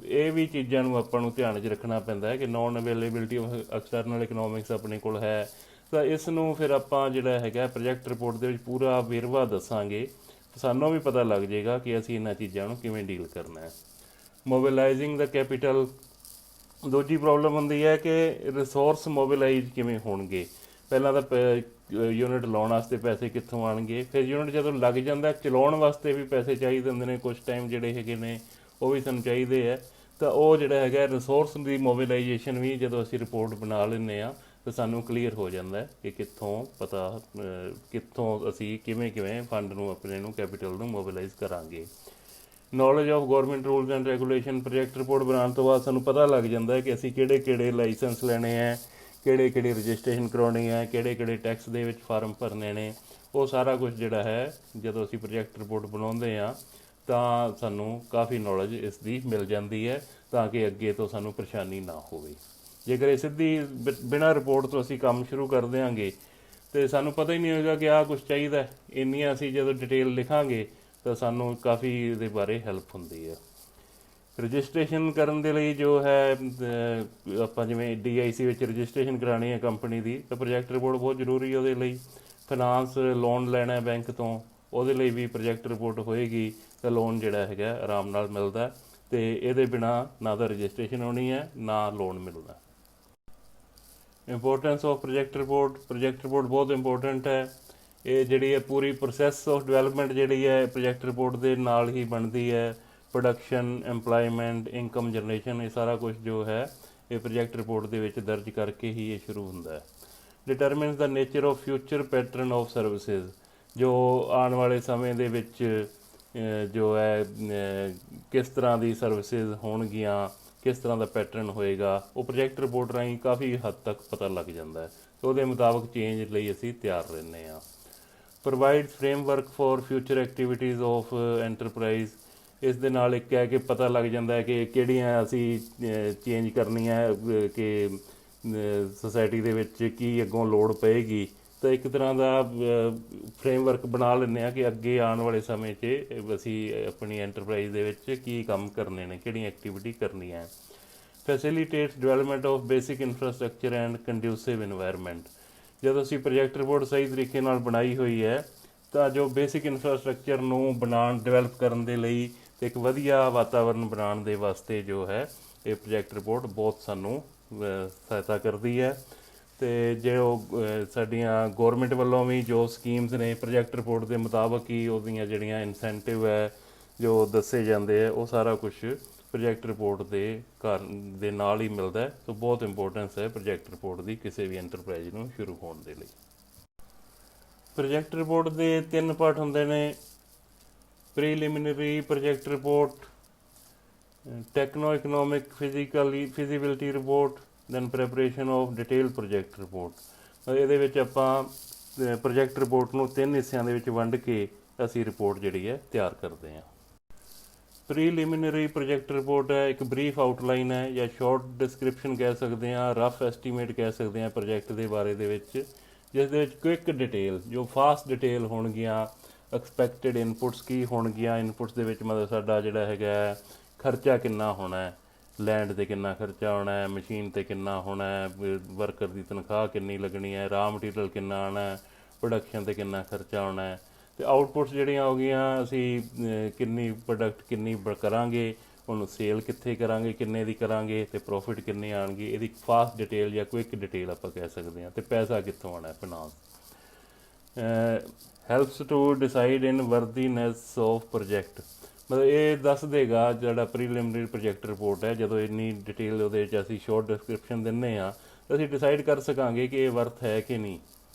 ਇਹ ਵੀ ਚੀਜ਼ਾਂ ਨੂੰ ਆਪਾਂ ਨੂੰ ਧਿਆਨ 'ਚ ਰੱਖਣਾ ਪੈਂਦਾ ਹੈ ਕਿ non availability of external economics ਆਪਣੇ ਕੋਲ ਹੈ। ਤਾਂ ਇਸ ਨੂੰ ਫਿਰ ਆਪਾਂ ਜਿਹੜਾ ਹੈਗਾ ਪ੍ਰੋਜੈਕਟ ਰਿਪੋਰਟ ਦੇ ਵਿੱਚ ਪੂਰਾ ਵੇਰਵਾ ਦੱਸਾਂਗੇ, ਸਾਨੂੰ ਵੀ ਪਤਾ ਲੱਗ ਜਾਏਗਾ ਕਿ ਅਸੀਂ ਇਹਨਾਂ ਚੀਜ਼ਾਂ ਨੂੰ ਕਿਵੇਂ ਡੀਲ ਕਰਨਾ ਹੈ। ਮੋਬਿਲਾਈਜ਼ਿੰਗ ਦਾ ਕੈਪੀਟਲ। ਦੂਜੀ ਪ੍ਰੋਬਲਮ ਹੁੰਦੀ ਹੈ ਕਿ ਰਿਸੋਰਸ ਮੋਬਿਲਾਈਜ਼ ਕਿਵੇਂ ਹੋਣਗੇ। ਪਹਿਲਾਂ ਤਾਂ ਯੂਨਿਟ ਲਾਉਣ ਵਾਸਤੇ ਪੈਸੇ ਕਿੱਥੋਂ ਆਉਣਗੇ, ਫਿਰ ਯੂਨਿਟ ਜਦੋਂ ਲੱਗ ਜਾਂਦਾ ਚਲਾਉਣ ਵਾਸਤੇ ਵੀ ਪੈਸੇ ਚਾਹੀਦੇ ਹੁੰਦੇ ਨੇ, ਕੁਛ ਟਾਈਮ ਜਿਹੜੇ ਹੈਗੇ ਨੇ ਉਹ ਵੀ ਸਾਨੂੰ ਚਾਹੀਦੇ ਹੈ। ਤਾਂ ਉਹ ਜਿਹੜਾ ਹੈਗਾ ਰਿਸੋਰਸ ਦੀ ਮੋਬਿਲਾਈਜੇਸ਼ਨ ਵੀ ਜਦੋਂ ਅਸੀਂ ਰਿਪੋਰਟ ਬਣਾ ਲੈਂਦੇ ਹਾਂ ਤਾਂ ਸਾਨੂੰ ਕਲੀਅਰ ਹੋ ਜਾਂਦਾ ਕਿ ਕਿੱਥੋਂ ਅਸੀਂ ਕਿਵੇਂ ਫੰਡ ਨੂੰ ਆਪਣੇ ਨੂੰ ਕੈਪੀਟਲ ਨੂੰ ਮੋਬਿਲਾਈਜ਼ ਕਰਾਂਗੇ। Knowledge of government rules and regulation. Project report ਬਣਾਉਣ ਤੋਂ ਬਾਅਦ ਸਾਨੂੰ ਪਤਾ ਲੱਗ ਜਾਂਦਾ ਕਿ ਅਸੀਂ ਕਿਹੜੇ ਲਾਇਸੈਂਸ ਲੈਣੇ ਹੈ, ਕਿਹੜੇ ਰਜਿਸਟ੍ਰੇਸ਼ਨ ਕਰਾਉਣੀ ਹੈ, ਕਿਹੜੇ ਟੈਕਸ ਦੇ ਵਿੱਚ ਫਾਰਮ ਭਰਨੇ ਨੇ। ਉਹ ਸਾਰਾ ਕੁਝ ਜਿਹੜਾ ਹੈ ਜਦੋਂ ਅਸੀਂ ਪ੍ਰੋਜੈਕਟ ਰਿਪੋਰਟ ਬਣਾਉਂਦੇ ਹਾਂ ਤਾਂ ਸਾਨੂੰ ਕਾਫੀ ਨੌਲੇਜ ਇਸ ਦੀ ਮਿਲ ਜਾਂਦੀ ਹੈ, ਤਾਂ ਕਿ ਅੱਗੇ ਤੋਂ ਸਾਨੂੰ ਪਰੇਸ਼ਾਨੀ ਨਾ ਹੋਵੇ। ਜੇਕਰ ਇਹ ਸਿੱਧੀ ਬਿਨਾਂ ਰਿਪੋਰਟ ਤੋਂ ਅਸੀਂ ਕੰਮ ਸ਼ੁਰੂ ਕਰ ਦਿਆਂਗੇ ਅਤੇ ਸਾਨੂੰ ਪਤਾ ਹੀ ਨਹੀਂ ਹੋਏਗਾ ਕਿ ਆਹ ਕੁਛ ਚਾਹੀਦਾ, ਇੰਨੀਆਂ ਅਸੀਂ ਜਦੋਂ ਡਿਟੇਲ ਲਿਖਾਂਗੇ ਤਾਂ ਸਾਨੂੰ ਕਾਫੀ ਇਹਦੇ ਬਾਰੇ ਹੈਲਪ ਹੁੰਦੀ ਹੈ। ਰਜਿਸਟ੍ਰੇਸ਼ਨ ਕਰਨ ਦੇ ਲਈ ਜੋ ਹੈ ਆਪਾਂ ਜਿਵੇਂ DIC ਵਿੱਚ ਰਜਿਸਟ੍ਰੇਸ਼ਨ ਕਰਾਉਣੀ ਹੈ ਕੰਪਨੀ ਦੀ, ਤਾਂ ਪ੍ਰੋਜੈਕਟ ਰਿਪੋਰਟ ਬਹੁਤ ਜ਼ਰੂਰੀ ਹੈ ਉਹਦੇ ਲਈ। ਫਾਈਨਾਂਸ ਲੋਨ ਲੈਣਾ ਬੈਂਕ ਤੋਂ, ਉਹਦੇ ਲਈ ਵੀ ਪ੍ਰੋਜੈਕਟ ਰਿਪੋਰਟ ਹੋਏਗੀ ਤਾਂ ਲੋਨ ਜਿਹੜਾ ਹੈਗਾ ਆਰਾਮ ਨਾਲ ਮਿਲਦਾ, ਅਤੇ ਇਹਦੇ ਬਿਨਾਂ ਨਾ ਤਾਂ ਰਜਿਸਟ੍ਰੇਸ਼ਨ ਹੋਣੀ ਹੈ ਨਾ ਲੋਨ ਮਿਲਣਾ। Importance of project report. Project report ਬਹੁਤ ਇੰਪੋਰਟੈਂਟ ਹੈ। ਇਹ ਜਿਹੜੀ ਹੈ ਪੂਰੀ ਪ੍ਰੋਸੈਸ ਆਫ ਡਿਵੈਲਪਮੈਂਟ ਜਿਹੜੀ ਹੈ ਪ੍ਰੋਜੈਕਟ ਰਿਪੋਰਟ ਦੇ ਨਾਲ ਹੀ ਬਣਦੀ ਹੈ। ਪ੍ਰੋਡਕਸ਼ਨ, ਐਮਪਲਾਇਮੈਂਟ, ਇਨਕਮ ਜਨਰੇਸ਼ਨ, ਇਹ ਸਾਰਾ ਕੁਝ ਜੋ ਹੈ ਇਹ ਪ੍ਰੋਜੈਕਟ ਰਿਪੋਰਟ ਦੇ ਵਿੱਚ ਦਰਜ ਕਰਕੇ ਹੀ ਇਹ ਸ਼ੁਰੂ ਹੁੰਦਾ ਹੈ। Determines the nature of future pattern of services. ਜੋ ਆਉਣ ਵਾਲੇ ਸਮੇਂ ਦੇ ਵਿੱਚ ਜੋ ਹੈ ਕਿਸ ਤਰ੍ਹਾਂ ਦੀ ਸਰਵਿਸਿਜ਼ ਹੋਣਗੀਆਂ, ਕਿਸ ਤਰ੍ਹਾਂ ਦਾ ਪੈਟਰਨ ਹੋਏਗਾ, ਉਹ ਪ੍ਰੋਜੈਕਟ ਰਿਪੋਰਟ ਰਾਹੀਂ ਕਾਫੀ ਹੱਦ ਤੱਕ ਪਤਾ ਲੱਗ ਜਾਂਦਾ ਹੈ। ਅਤੇ ਉਹਦੇ ਮੁਤਾਬਕ ਚੇਂਜ ਲਈ ਅਸੀਂ ਤਿਆਰ ਰਹਿੰਦੇ ਹਾਂ। Provides framework for future activities of enterprise. ਇਸ ਦੇ ਨਾਲ ਇੱਕ ਹੈ ਕਿ ਪਤਾ ਲੱਗ ਜਾਂਦਾ ਹੈ ਕਿ ਕਿਹੜੀਆਂ ਅਸੀਂ ਚੇਂਜ ਕਰਨੀਆਂ ਕਿ ਸੋਸਾਇਟੀ ਦੇ ਵਿੱਚ ਕੀ ਅੱਗੋਂ ਲੋੜ ਪਏਗੀ। ਤਾਂ ਇੱਕ ਤਰ੍ਹਾਂ ਦਾ ਫਰੇਮਵਰਕ ਬਣਾ ਲੈਂਦੇ ਹਾਂ ਕਿ ਅੱਗੇ ਆਉਣ ਵਾਲੇ ਸਮੇਂ 'ਚ ਅਸੀਂ ਆਪਣੀ ਐਂਟਰਪ੍ਰਾਈਜ਼ ਦੇ ਵਿੱਚ ਕੀ ਕੰਮ ਕਰਨੇ ਨੇ, ਕਿਹੜੀਆਂ ਐਕਟੀਵਿਟੀ ਕਰਨੀ ਹੈ। Facilitates development of basic infrastructure and conducive environment. ਜਦੋਂ ਅਸੀਂ ਪ੍ਰੋਜੈਕਟ ਰਿਪੋਰਟ ਸਹੀ ਤਰੀਕੇ ਨਾਲ ਬਣਾਈ ਹੋਈ ਹੈ ਤਾਂ ਜੋ ਬੇਸਿਕ ਇਨਫਰਾਸਟਰਕਚਰ ਨੂੰ ਡਿਵੈਲਪ ਕਰਨ ਦੇ ਲਈ ਅਤੇ ਇੱਕ ਵਧੀਆ ਵਾਤਾਵਰਨ ਬਣਾਉਣ ਦੇ ਵਾਸਤੇ ਜੋ ਹੈ ਇਹ ਪ੍ਰੋਜੈਕਟ ਰਿਪੋਰਟ ਬਹੁਤ ਸਾਨੂੰ ਸਹਾਇਤਾ ਕਰਦੀ ਹੈ। ਅਤੇ ਜੋ ਸਾਡੀਆਂ ਗੌਰਮੈਂਟ ਵੱਲੋਂ ਵੀ ਜੋ ਸਕੀਮਸ ਨੇ ਪ੍ਰੋਜੈਕਟ ਰਿਪੋਰਟ ਦੇ ਮੁਤਾਬਕ ਹੀ ਉਹਦੀਆਂ ਜਿਹੜੀਆਂ ਇਨਸੈਂਟਿਵ ਹੈ ਜੋ ਦੱਸੇ ਜਾਂਦੇ ਹੈ, ਉਹ ਸਾਰਾ ਕੁਛ ਪ੍ਰੋਜੈਕਟ ਰਿਪੋਰਟ ਦੇ ਨਾਲ ਹੀ ਮਿਲਦਾ ਹੈ। ਸੋ ਬਹੁਤ ਇੰਪੋਰਟੈਂਸ ਹੈ ਪ੍ਰੋਜੈਕਟ ਰਿਪੋਰਟ ਦੀ ਕਿਸੇ ਵੀ ਐਂਟਰਪ੍ਰਾਈਜ਼ ਨੂੰ ਸ਼ੁਰੂ ਹੋਣ ਦੇ ਲਈ। ਪ੍ਰੋਜੈਕਟ ਰਿਪੋਰਟ ਦੇ 3 ਪਾਰਟ ਹੁੰਦੇ ਨੇ: preliminary project report, techno economic feasibility report, then preparation of detail project report. ਇਹਦੇ ਵਿੱਚ ਆਪਾਂ ਪ੍ਰੋਜੈਕਟ ਰਿਪੋਰਟ ਨੂੰ 3 ਹਿੱਸਿਆਂ ਦੇ ਵਿੱਚ ਵੰਡ ਕੇ ਅਸੀਂ ਰਿਪੋਰਟ ਜਿਹੜੀ ਹੈ ਤਿਆਰ ਕਰਦੇ ਹਾਂ। ਪ੍ਰੀਲਿਮਿਨਰੀ ਪ੍ਰੋਜੈਕਟ ਰਿਪੋਰਟ ਹੈ ਇੱਕ ਬਰੀਫ ਆਊਟਲਾਈਨ ਹੈ ਜਾਂ ਸ਼ਾਰਟ ਡਿਸਕ੍ਰਿਪਸ਼ਨ ਕਹਿ ਸਕਦੇ ਹਾਂ, ਰਫ ਐਸਟੀਮੇਟ ਕਹਿ ਸਕਦੇ ਹਾਂ ਪ੍ਰੋਜੈਕਟ ਦੇ ਬਾਰੇ ਦੇ ਵਿੱਚ, ਜਿਸ ਦੇ ਵਿੱਚ ਕੁਇਕ ਡਿਟੇਲ ਜੋ ਫਾਸਟ ਡਿਟੇਲ ਹੋਣਗੀਆਂ, ਐਕਸਪੈਕਟਡ ਇਨਪੁਟਸ ਕੀ ਹੋਣਗੀਆਂ। ਇਨਪੁਟਸ ਦੇ ਵਿੱਚ ਮਤਲਬ ਸਾਡਾ ਜਿਹੜਾ ਹੈਗਾ ਖਰਚਾ ਕਿੰਨਾ ਹੋਣਾ ਹੈ, ਲੈਂਡ 'ਤੇ ਕਿੰਨਾ ਖਰਚਾ ਹੋਣਾ ਹੈ, ਮਸ਼ੀਨ 'ਤੇ ਕਿੰਨਾ ਹੋਣਾ ਹੈ, ਵਰਕਰ ਦੀ ਤਨਖਾਹ ਕਿੰਨੀ ਲੱਗਣੀ ਹੈ, ਰਾ ਮਟੀਰੀਅਲ ਕਿੰਨਾ ਆਉਣਾ ਹੈ, ਪ੍ਰੋਡਕਸ਼ਨ 'ਤੇ ਕਿੰਨਾ ਖਰਚਾ ਆਉਣਾ ਹੈ। ਅਤੇ ਆਊਟਪੁੱਟਸ ਜਿਹੜੀਆਂ ਹੋ ਗਈਆਂ ਅਸੀਂ ਕਿੰਨੀ ਪ੍ਰੋਡਕਟ ਕਿੰਨੀ ਕਰਾਂਗੇ, ਉਹਨੂੰ ਸੇਲ ਕਿੱਥੇ ਕਰਾਂਗੇ, ਕਿੰਨੇ ਦੀ ਕਰਾਂਗੇ, ਅਤੇ ਪ੍ਰੋਫਿਟ ਕਿੰਨੇ ਆਉਣਗੇ। ਇਹਦੀ ਫਾਸਟ ਡਿਟੇਲ ਜਾਂ ਕੁਇਕ ਡਿਟੇਲ ਆਪਾਂ ਕਹਿ ਸਕਦੇ ਹਾਂ। ਅਤੇ ਪੈਸਾ ਕਿੱਥੋਂ ਆਉਣਾ, finance. Helps to decide in worthiness of project. ਮਤਲਬ ਇਹ ਦੱਸ ਦੇਗਾ ਜਿਹੜਾ ਪ੍ਰੀਲਿਮਿਨਰੀ ਪ੍ਰੋਜੈਕਟ ਰਿਪੋਰਟ ਹੈ, ਜਦੋਂ ਇੰਨੀ ਡਿਟੇਲ ਉਹਦੇ 'ਚ ਅਸੀਂ ਸ਼ੋਰਟ ਡਿਸਕ੍ਰਿਪਸ਼ਨ ਦਿੰਦੇ ਹਾਂ ਤਾਂ ਅਸੀਂ ਡਿਸਾਈਡ ਕਰ ਸਕਾਂਗੇ ਕਿ ਇਹ ਵਰਥ ਹੈ ਕਿ ਨਹੀਂ,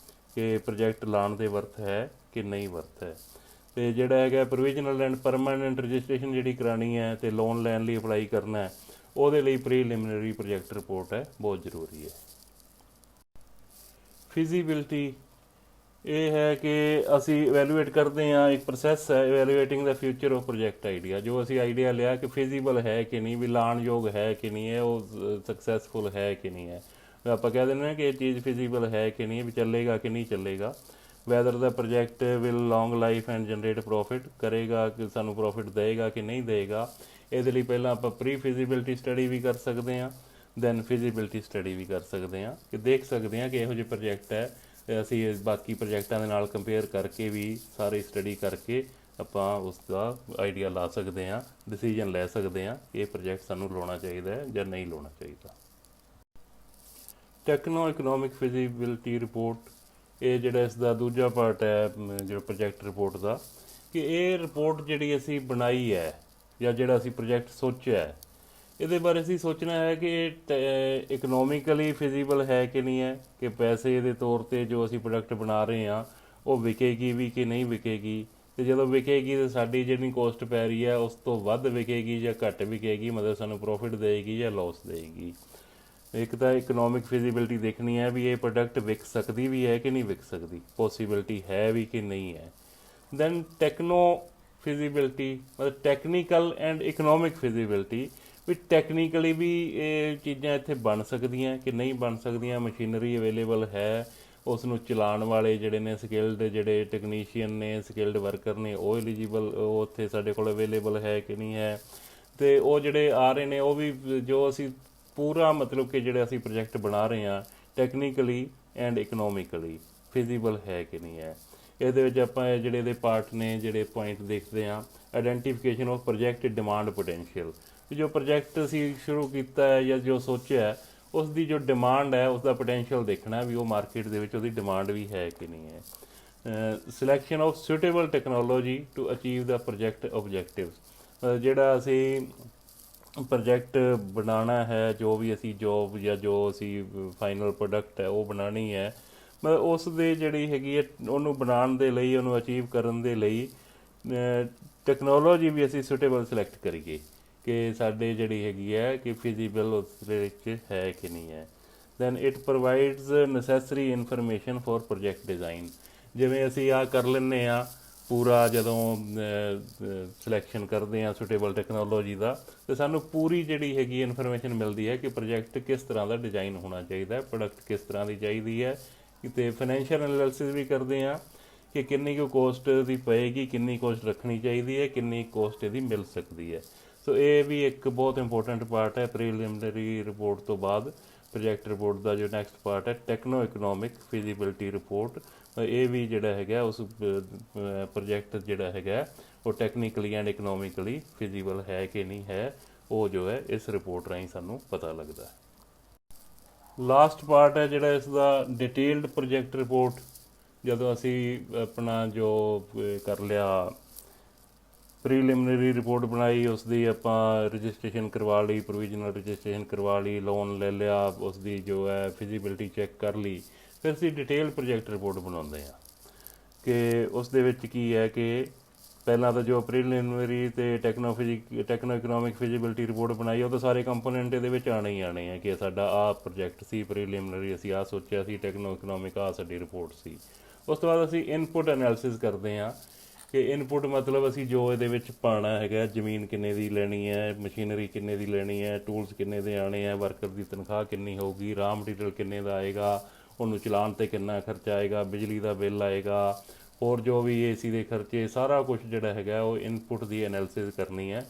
ਕਿ ਪ੍ਰੋਜੈਕਟ ਲਾਉਣ ਦੇ ਵਰਥ ਹੈ ਕਿ ਨਹੀਂ ਵਰਥ ਹੈ। ਅਤੇ ਜਿਹੜਾ ਹੈਗਾ ਪ੍ਰੋਵੀਜ਼ਨਲ ਐਂਡ ਪਰਮਾਨੈਂਟ ਰਜਿਸਟ੍ਰੇਸ਼ਨ ਜਿਹੜੀ ਕਰਾਉਣੀ ਹੈ ਅਤੇ ਲੋਨ ਲੈਣ ਲਈ ਅਪਲਾਈ ਕਰਨਾ ਹੈ, ਉਹਦੇ ਲਈ ਪ੍ਰੀਲਿਮਿਨਰੀ ਪ੍ਰੋਜੈਕਟ ਰਿਪੋਰਟ ਹੈ ਬਹੁਤ ਜ਼ਰੂਰੀ ਹੈ। ਫਿਜ਼ੀਬਿਲਿਟੀ ਇਹ ਹੈ ਕਿ ਅਸੀਂ ਇਵੈਲੂਏਟ ਕਰਦੇ ਹਾਂ, ਇੱਕ ਪ੍ਰੋਸੈਸ ਹੈ ਇਵੈਲੂਏਟਿੰਗ ਦਾ ਫਿਊਚਰ ਆਫ ਪ੍ਰੋਜੈਕਟ ਆਈਡੀਆ। ਜੋ ਅਸੀਂ ਆਈਡੀਆ ਲਿਆ ਕਿ ਫਿਜ਼ੀਬਲ ਹੈ ਕਿ ਨਹੀਂ, ਵੀ ਲਾਉਣਯੋਗ ਹੈ ਕਿ ਨਹੀਂ ਹੈ, ਉਹ ਸਕਸੈਸਫੁਲ ਹੈ ਕਿ ਨਹੀਂ ਹੈ। ਆਪਾਂ ਕਹਿ ਦਿੰਦੇ ਹਾਂ ਕਿ ਇਹ ਚੀਜ਼ ਫਿਜ਼ੀਬਲ ਹੈ ਕਿ ਨਹੀਂ, ਵੀ ਚੱਲੇਗਾ ਕਿ ਨਹੀਂ ਚੱਲੇਗਾ। Weather the project will long life and generate profit, ਕਰੇਗਾ ਕਿ ਸਾਨੂੰ ਪ੍ਰੋਫਿਟ ਦੇਏਗਾ ਕਿ ਨਹੀਂ ਦੇਏਗਾ। ਇਹਦੇ ਲਈ ਪਹਿਲਾਂ ਆਪਾਂ ਪ੍ਰੀ ਫਿਜ਼ੀਬਿਲਿਟੀ ਸਟੱਡੀ ਵੀ ਕਰ ਸਕਦੇ ਹਾਂ, ਦੈਨ ਫਿਜ਼ੀਬਿਲਿਟੀ ਸਟੱਡੀ ਵੀ ਕਰ ਸਕਦੇ ਹਾਂ, ਕਿ ਦੇਖ ਸਕਦੇ ਹਾਂ ਕਿ ਇਹੋ ਜਿਹੇ ਪ੍ਰੋਜੈਕਟ ਹੈ ਅਤੇ ਅਸੀਂ ਬਾਕੀ ਪ੍ਰੋਜੈਕਟਾਂ ਦੇ ਨਾਲ ਕੰਪੇਅਰ ਕਰਕੇ ਵੀ ਸਾਰੀ ਸਟੱਡੀ ਕਰਕੇ ਆਪਾਂ ਉਸ ਦਾ ਆਈਡੀਆ ਲਾ ਸਕਦੇ ਹਾਂ, ਡਿਸੀਜਨ ਲੈ ਸਕਦੇ ਹਾਂ ਕਿ ਇਹ ਪ੍ਰੋਜੈਕਟ ਸਾਨੂੰ ਲਾਉਣਾ ਚਾਹੀਦਾ ਹੈ ਜਾਂ ਨਹੀਂ ਲਾਉਣਾ ਚਾਹੀਦਾ। ਟੈਕਨੋ ਇਕਨੋਮਿਕ ਫਿਜ਼ੀਬਿਲਿਟੀ ਰਿਪੋਰਟ, ਇਹ ਜਿਹੜਾ ਇਸ ਦਾ ਦੂਜਾ ਪਾਰਟ ਹੈ ਜਿਹੜਾ ਪ੍ਰੋਜੈਕਟ ਰਿਪੋਰਟ ਦਾ, ਕਿ ਇਹ ਰਿਪੋਰਟ ਜਿਹੜੀ ਅਸੀਂ ਬਣਾਈ ਹੈ ਜਾਂ ਜਿਹੜਾ ਅਸੀਂ ਪ੍ਰੋਜੈਕਟ ਸੋਚਿਆ ਹੈ, ਇਹਦੇ ਬਾਰੇ ਅਸੀਂ ਸੋਚਣਾ ਹੈ ਕਿ ਇਕਨੋਮਿਕਲੀ ਫਿਜ਼ੀਬਲ ਹੈ ਕਿ ਨਹੀਂ ਹੈ, ਕਿ ਪੈਸੇ ਦੇ ਤੌਰ 'ਤੇ ਜੋ ਅਸੀਂ ਪ੍ਰੋਡਕਟ ਬਣਾ ਰਹੇ ਹਾਂ ਉਹ ਵਿਕੇਗੀ ਵੀ ਕਿ ਨਹੀਂ ਵਿਕੇਗੀ। ਅਤੇ ਜਦੋਂ ਵਿਕੇਗੀ ਤਾਂ ਸਾਡੀ ਜਿਹੜੀ ਕੋਸਟ ਪੈ ਰਹੀ ਹੈ ਉਸ ਤੋਂ ਵੱਧ ਵਿਕੇਗੀ ਜਾਂ ਘੱਟ ਵਿਕੇਗੀ, ਮਤਲਬ ਸਾਨੂੰ ਪ੍ਰੋਫਿਟ ਦੇਏਗੀ ਜਾਂ ਲੋਸ ਦੇਏਗੀ। ਇੱਕ ਤਾਂ ਇਕਨੋਮਿਕ ਫਿਜ਼ੀਬਿਲਿਟੀ ਦੇਖਣੀ ਹੈ ਵੀ ਇਹ ਪ੍ਰੋਡਕਟ ਵਿਕ ਸਕਦੀ ਵੀ ਹੈ ਕਿ ਨਹੀਂ ਵਿਕ ਸਕਦੀ, ਪੋਸੀਬਿਲਿਟੀ ਹੈ ਵੀ ਕਿ ਨਹੀਂ ਹੈ। ਦੈਨ ਟੈਕਨੋ ਫਿਜ਼ੀਬਿਲਿਟੀ, ਮਤਲਬ ਟੈਕਨੀਕਲ ਐਂਡ ਇਕਨੋਮਿਕ ਫਿਜ਼ੀਬਿਲਿਟੀ, ਵੀ ਟੈਕਨੀਕਲੀ ਵੀ ਇਹ ਚੀਜ਼ਾਂ ਇੱਥੇ ਬਣ ਸਕਦੀਆਂ ਕਿ ਨਹੀਂ ਬਣ ਸਕਦੀਆਂ। ਮਸ਼ੀਨਰੀ ਅਵੇਲੇਬਲ ਹੈ, ਉਸ ਨੂੰ ਚਲਾਉਣ ਵਾਲੇ ਜਿਹੜੇ ਨੇ ਸਕਿਲਡ ਜਿਹੜੇ ਟੈਕਨੀਸ਼ੀਅਨ ਨੇ, ਸਕਿਲਡ ਵਰਕਰ ਨੇ, ਉਹ ਐਲੀਜੀਬਲ ਉਹ ਉੱਥੇ ਸਾਡੇ ਕੋਲ ਅਵੇਲੇਬਲ ਹੈ ਕਿ ਨਹੀਂ ਹੈ। ਅਤੇ ਉਹ ਜਿਹੜੇ ਆ ਰਹੇ ਨੇ ਉਹ ਵੀ ਜੋ ਅਸੀਂ ਪੂਰਾ ਮਤਲਬ ਕਿ ਜਿਹੜੇ ਅਸੀਂ ਪ੍ਰੋਜੈਕਟ ਬਣਾ ਰਹੇ ਹਾਂ ਟੈਕਨੀਕਲੀ ਐਂਡ ਇਕਨੋਮਿਕਲੀ ਫਿਜ਼ੀਬਲ ਹੈ ਕਿ ਨਹੀਂ ਹੈ। ਇਹਦੇ ਵਿੱਚ ਆਪਾਂ ਜਿਹੜੇ ਇਹਦੇ ਪਾਰਟ ਨੇ, ਜਿਹੜੇ ਪੁਆਇੰਟ ਦੇਖਦੇ ਹਾਂ, identification of project demand potential, ਵੀ ਜੋ ਪ੍ਰੋਜੈਕਟ ਅਸੀਂ ਸ਼ੁਰੂ ਕੀਤਾ ਹੈ ਜਾਂ ਜੋ ਸੋਚਿਆ ਉਸ ਦੀ ਜੋ ਡਿਮਾਂਡ ਹੈ ਉਸ ਦਾ ਪੋਟੈਂਸ਼ੀਅਲ ਦੇਖਣਾ ਵੀ ਉਹ ਮਾਰਕੀਟ ਦੇ ਵਿੱਚ ਉਹਦੀ ਡਿਮਾਂਡ ਵੀ ਹੈ ਕਿ ਨਹੀਂ ਹੈ। Selection of suitable technology to achieve the project objective, ਜਿਹੜਾ ਅਸੀਂ ਪ੍ਰੋਜੈਕਟ ਬਣਾਉਣਾ ਹੈ, ਜੋ ਵੀ ਅਸੀਂ ਜੋਬ ਜਾਂ ਜੋ ਅਸੀਂ ਫਾਈਨਲ ਪ੍ਰੋਡਕਟ ਹੈ ਉਹ ਬਣਾਉਣੀ ਹੈ, ਮਤਲਬ ਉਸ ਦੇ ਜਿਹੜੀ ਹੈਗੀ ਹੈ ਉਹਨੂੰ ਬਣਾਉਣ ਦੇ ਲਈ, ਉਹਨੂੰ ਅਚੀਵ ਕਰਨ ਦੇ ਲਈ ਟੈਕਨੋਲੋਜੀ ਵੀ ਅਸੀਂ ਸੁਟੇਬਲ ਸਿਲੈਕਟ ਕਰੀਏ ਕਿ ਸਾਡੇ ਜਿਹੜੀ ਹੈਗੀ ਹੈ ਕਿ ਫਿਜ਼ੀਬਲ ਉਸ ਦੇ ਵਿੱਚ ਹੈ ਕਿ ਨਹੀਂ ਹੈ। Then it provides necessary information for project design. ਜਿਵੇਂ ਅਸੀਂ ਆ ਕਰ ਲੈਂਦੇ ਹਾਂ ਪੂਰਾ, ਜਦੋਂ ਸਿਲੈਕਸ਼ਨ ਕਰਦੇ ਹਾਂ ਸੁਟੇਬਲ ਟੈਕਨੋਲੋਜੀ ਦਾ, ਤੇ ਸਾਨੂੰ ਪੂਰੀ ਜਿਹੜੀ ਹੈਗੀ ਇਨਫੋਰਮੇਸ਼ਨ ਮਿਲਦੀ ਹੈ ਕਿ ਪ੍ਰੋਜੈਕਟ ਕਿਸ ਤਰ੍ਹਾਂ ਦਾ ਡਿਜ਼ਾਈਨ ਹੋਣਾ ਚਾਹੀਦਾ, ਪ੍ਰੋਡਕਟ ਕਿਸ ਤਰ੍ਹਾਂ ਦੀ ਚਾਹੀਦੀ ਹੈ। ਅਤੇ ਫਾਈਨੈਂਸ਼ੀਅਲ ਐਨਾਲਿਸਿਸ ਵੀ ਕਰਦੇ ਹਾਂ ਕਿ ਕਿੰਨੀ ਕੁ ਕੋਸਟ ਦੀ ਪਏਗੀ, ਕਿੰਨੀ ਕੋਸਟ ਰੱਖਣੀ ਚਾਹੀਦੀ ਹੈ, ਕਿੰਨੀ ਕੋਸਟ ਇਹਦੀ ਮਿਲ ਸਕਦੀ ਹੈ। ਸੋ ਇਹ ਵੀ ਇੱਕ ਬਹੁਤ ਇੰਪੋਰਟੈਂਟ ਪਾਰਟ ਹੈ ਪ੍ਰੀਲਿਮਿਨਰੀ ਰਿਪੋਰਟ ਤੋਂ ਬਾਅਦ। ਪ੍ਰੋਜੈਕਟ ਰਿਪੋਰਟ ਦਾ ਜੋ ਨੈਕਸਟ ਪਾਰਟ ਹੈ ਟੈਕਨੋ ਇਕਨੋਮਿਕ ਫਿਜ਼ੀਬਿਲਿਟੀ ਰਿਪੋਰਟ, ਇਹ ਵੀ ਜਿਹੜਾ ਹੈਗਾ ਉਸ ਪ੍ਰੋਜੈਕਟ ਜਿਹੜਾ ਹੈਗਾ ਉਹ ਟੈਕਨੀਕਲੀ ਐਂਡ ਇਕਨੋਮਿਕਲੀ ਫਿਜ਼ੀਬਲ ਹੈ ਕਿ ਨਹੀਂ ਹੈ, ਉਹ ਜੋ ਹੈ ਇਸ ਰਿਪੋਰਟ ਰਾਹੀਂ ਸਾਨੂੰ ਪਤਾ ਲੱਗਦਾ ਹੈ। ਲਾਸਟ ਪਾਰਟ ਹੈ ਜਿਹੜਾ ਇਸ ਦਾ ਡਿਟੇਲਡ ਪ੍ਰੋਜੈਕਟ ਰਿਪੋਰਟ। ਜਦੋਂ ਅਸੀਂ ਆਪਣਾ ਜੋ ਕਰ ਲਿਆ ਪ੍ਰੀਲਿਮਿਨਰੀ ਰਿਪੋਰਟ ਬਣਾਈ, ਉਸ ਦੀ ਆਪਾਂ ਰਜਿਸਟ੍ਰੇਸ਼ਨ ਕਰਵਾ ਲਈ, ਪ੍ਰੋਵੀਜ਼ਨਲ ਰਜਿਸਟ੍ਰੇਸ਼ਨ ਕਰਵਾ ਲਈ, ਲੋਨ ਲੈ ਲਿਆ, ਉਸ ਦੀ ਜੋ ਹੈ ਫਿਜ਼ੀਬਿਲਿਟੀ ਚੈੱਕ ਕਰ ਲਈ, ਫਿਰ ਅਸੀਂ ਡਿਟੇਲ ਪ੍ਰੋਜੈਕਟ ਰਿਪੋਰਟ ਬਣਾਉਂਦੇ ਹਾਂ ਕਿ ਉਸ ਦੇ ਵਿੱਚ ਕੀ ਹੈ ਕਿ ਪਹਿਲਾਂ ਤਾਂ ਜੋ ਪ੍ਰੀਲਿਮਿਨਰੀ ਅਤੇ ਟੈਕਨੋ ਇਕਨੋਮਿਕ ਫਿਜ਼ੀਬਿਲਿਟੀ ਰਿਪੋਰਟ ਬਣਾਈ, ਉਹ ਤਾਂ ਸਾਰੇ ਕੰਪੋਨੈਂਟ ਇਹਦੇ ਵਿੱਚ ਆਉਣੇ ਹੀ ਆਉਣੇ ਆ ਕਿ ਸਾਡਾ ਆਹ ਪ੍ਰੋਜੈਕਟ ਸੀ, ਪ੍ਰੀਲਿਮਿਨਰੀ ਅਸੀਂ ਆਹ ਸੋਚਿਆ ਸੀ, ਟੈਕਨੋ ਇਕਨੋਮਿਕ ਆਹ ਸਾਡੀ ਰਿਪੋਰਟ ਸੀ। ਉਸ ਤੋਂ ਬਾਅਦ ਅਸੀਂ ਇਨਪੁਟ ਐਨਾਲਿਸਿਸ ਕਰਦੇ ਹਾਂ ਕਿ ਇਨਪੁਟ ਮਤਲਬ ਅਸੀਂ ਜੋ ਇਹਦੇ ਵਿੱਚ ਪਾਉਣਾ ਹੈਗਾ, ਜ਼ਮੀਨ ਕਿੰਨੇ ਦੀ ਲੈਣੀ ਹੈ, ਮਸ਼ੀਨਰੀ ਕਿੰਨੇ ਦੀ ਲੈਣੀ ਹੈ, ਟੂਲਸ ਕਿੰਨੇ ਦੇ ਆਉਣੇ ਹੈ, ਵਰਕਰ ਦੀ ਤਨਖਾਹ ਕਿੰਨੀ ਹੋਊਗੀ, ਰਾਅ ਮਟੀਰੀਅਲ ਕਿੰਨੇ ਦਾ ਆਏਗਾ, ਉਹਨੂੰ ਚਲਾਉਣ 'ਤੇ ਕਿੰਨਾ ਖਰਚਾ ਆਏਗਾ, ਬਿਜਲੀ ਦਾ ਬਿੱਲ ਆਏਗਾ, ਹੋਰ ਜੋ ਵੀ ਏਸੀ ਦੇ ਖਰਚੇ, ਸਾਰਾ ਕੁਝ ਜਿਹੜਾ ਹੈਗਾ ਉਹ ਇਨਪੁਟ ਦੀ ਐਨਾਲਿਸਿਸ ਕਰਨੀ ਹੈ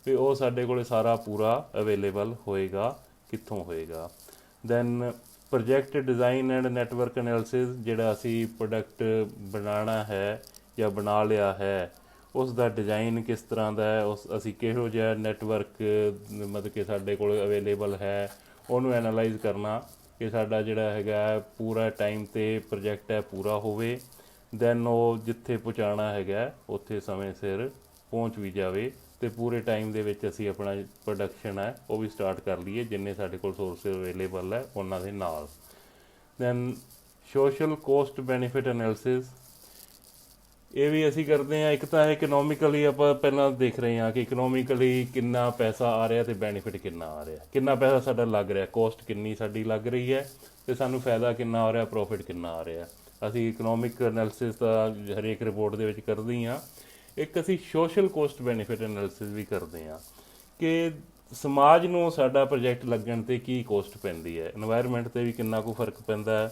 ਵੀ ਉਹ ਸਾਡੇ ਕੋਲ ਸਾਰਾ ਪੂਰਾ ਅਵੇਲੇਬਲ ਹੋਏਗਾ, ਕਿੱਥੋਂ ਹੋਏਗਾ। Then project design and network analysis, ਜਿਹੜਾ ਅਸੀਂ ਪ੍ਰੋਡਕਟ ਬਣਾਉਣਾ ਹੈ ਜਾਂ ਬਣਾ ਲਿਆ ਹੈ, ਉਸ ਦਾ ਡਿਜ਼ਾਈਨ ਕਿਸ ਤਰ੍ਹਾਂ ਦਾ ਹੈ, ਉਸ ਅਸੀਂ ਕਿਹੋ ਜਿਹਾ ਨੈਟਵਰਕ ਮਤਲਬ ਕਿ ਸਾਡੇ ਕੋਲ ਅਵੇਲੇਬਲ ਹੈ, ਉਹਨੂੰ ਐਨਾਲਾਈਜ਼ ਕਰਨਾ ਕਿ ਸਾਡਾ ਜਿਹੜਾ ਹੈਗਾ ਪੂਰਾ ਟਾਈਮ 'ਤੇ ਪ੍ਰੋਜੈਕਟ ਹੈ ਪੂਰਾ ਹੋਵੇ। ਦੈਨ ਉਹ ਜਿੱਥੇ ਪਹੁੰਚਾਉਣਾ ਹੈਗਾ ਉੱਥੇ ਸਮੇਂ ਸਿਰ ਪਹੁੰਚ ਵੀ ਜਾਵੇ ਅਤੇ ਪੂਰੇ ਟਾਈਮ ਦੇ ਵਿੱਚ ਅਸੀਂ ਆਪਣਾ ਪ੍ਰੋਡਕਸ਼ਨ ਹੈ ਉਹ ਵੀ ਸਟਾਰਟ ਕਰ ਲਈਏ, ਜਿੰਨੇ ਸਾਡੇ ਕੋਲ ਸੋਰਸ ਅਵੇਲੇਬਲ ਹੈ ਉਹਨਾਂ ਦੇ ਨਾਲ। Then social cost benefit analysis, ਇਹ ਵੀ ਅਸੀਂ ਕਰਦੇ ਹਾਂ। ਇੱਕ ਤਾਂ ਇਕਨੋਮਿਕਲੀ ਆਪਾਂ ਪਹਿਲਾਂ ਦੇਖ ਰਹੇ ਹਾਂ ਕਿ ਇਕਨੋਮਿਕਲੀ ਕਿੰਨਾ ਪੈਸਾ ਆ ਰਿਹਾ ਅਤੇ ਬੈਨੀਫਿਟ ਕਿੰਨਾ ਆ ਰਿਹਾ, ਕਿੰਨਾ ਪੈਸਾ ਸਾਡਾ ਲੱਗ ਰਿਹਾ, ਕੋਸਟ ਕਿੰਨੀ ਸਾਡੀ ਲੱਗ ਰਹੀ ਹੈ ਅਤੇ ਸਾਨੂੰ ਫਾਇਦਾ ਕਿੰਨਾ ਆ ਰਿਹਾ, ਪ੍ਰੋਫਿਟ ਕਿੰਨਾ ਆ ਰਿਹਾ। ਅਸੀਂ ਇਕਨੋਮਿਕ ਐਨਾਲਿਸਿਸ ਤਾਂ ਹਰੇਕ ਰਿਪੋਰਟ ਦੇ ਵਿੱਚ ਕਰਦੇ ਹੀ ਹਾਂ। ਇੱਕ ਅਸੀਂ ਸੋਸ਼ਲ ਕੋਸਟ ਬੈਨੀਫਿਟ ਐਨਾਲਿਸਿਸ ਵੀ ਕਰਦੇ ਹਾਂ ਕਿ ਸਮਾਜ ਨੂੰ ਸਾਡਾ ਪ੍ਰੋਜੈਕਟ ਲੱਗਣ 'ਤੇ ਕੀ ਕੋਸਟ ਪੈਂਦੀ ਹੈ, ਇਨਵਾਇਰਮੈਂਟ 'ਤੇ ਵੀ ਕਿੰਨਾ ਕੁ ਫਰਕ ਪੈਂਦਾ ਹੈ।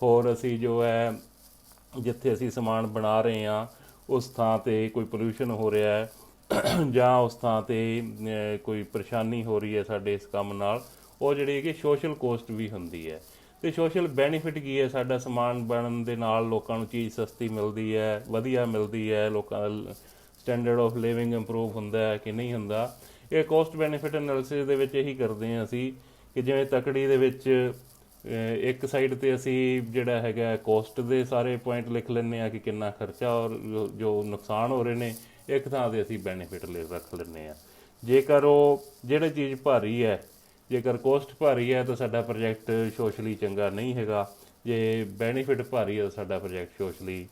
ਹੋਰ ਅਸੀਂ ਜੋ ਹੈ ਜਿੱਥੇ ਅਸੀਂ ਸਮਾਨ ਬਣਾ ਰਹੇ ਹਾਂ ਉਸ ਥਾਂ 'ਤੇ ਕੋਈ ਪੋਲਿਊਸ਼ਨ ਹੋ ਰਿਹਾ ਹੈ ਜਾਂ ਉਸ ਥਾਂ 'ਤੇ ਕੋਈ ਪਰੇਸ਼ਾਨੀ ਹੋ ਰਹੀ ਹੈ ਸਾਡੇ ਇਸ ਕੰਮ ਨਾਲ, ਉਹ ਜਿਹੜੀ ਕਿ ਸੋਸ਼ਲ ਕੋਸਟ ਵੀ ਹੁੰਦੀ ਹੈ। ਅਤੇ ਸੋਸ਼ਲ ਬੈਨੀਫਿਟ ਕੀ ਹੈ, ਸਾਡਾ ਸਮਾਨ ਬਣਨ ਦੇ ਨਾਲ ਲੋਕਾਂ ਨੂੰ ਚੀਜ਼ ਸਸਤੀ ਮਿਲਦੀ ਹੈ, ਵਧੀਆ ਮਿਲਦੀ ਹੈ, ਲੋਕਾਂ ਦਾ ਸਟੈਂਡਰਡ ਆਫ ਲਿਵਿੰਗ ਇੰਪਰੂਵ ਹੁੰਦਾ ਹੈ ਕਿ ਨਹੀਂ ਹੁੰਦਾ। ਇਹ ਕੋਸਟ ਬੈਨੀਫਿਟ ਐਨਾਲਿਸਿਸ ਦੇ ਵਿੱਚ ਇਹੀ ਕਰਦੇ ਹਾਂ ਅਸੀਂ ਕਿ ਜਿਵੇਂ ਤਕੜੀ ਦੇ ਵਿੱਚ ਇੱਕ ਸਾਈਡ 'ਤੇ ਅਸੀਂ ਜਿਹੜਾ ਹੈਗਾ ਕੋਸਟ ਦੇ ਸਾਰੇ ਪੁਆਇੰਟ ਲਿਖ ਲੈਂਦੇ ਹਾਂ ਕਿ ਕਿੰਨਾ ਖਰਚਾ ਔਰ ਜੋ ਨੁਕਸਾਨ ਹੋ ਰਹੇ ਨੇ, ਇੱਕ ਥਾਂ 'ਤੇ ਅਸੀਂ ਬੈਨੀਫਿਟ ਰੱਖ ਲੈਂਦੇ ਹਾਂ। ਜੇਕਰ ਉਹ ਜਿਹੜੀ ਚੀਜ਼ ਭਾਰੀ ਹੈ, ਜੇਕਰ ਕੋਸਟ ਭਾਰੀ ਹੈ ਤਾਂ ਸਾਡਾ ਪ੍ਰੋਜੈਕਟ ਸੋਸ਼ਲੀ ਚੰਗਾ ਨਹੀਂ ਹੈਗਾ, ਜੇ ਬੈਨੀਫਿਟ ਭਾਰੀ ਹੈ ਤਾਂ ਸਾਡਾ ਪ੍ਰੋਜੈਕਟ ਸੋਸ਼ਲੀ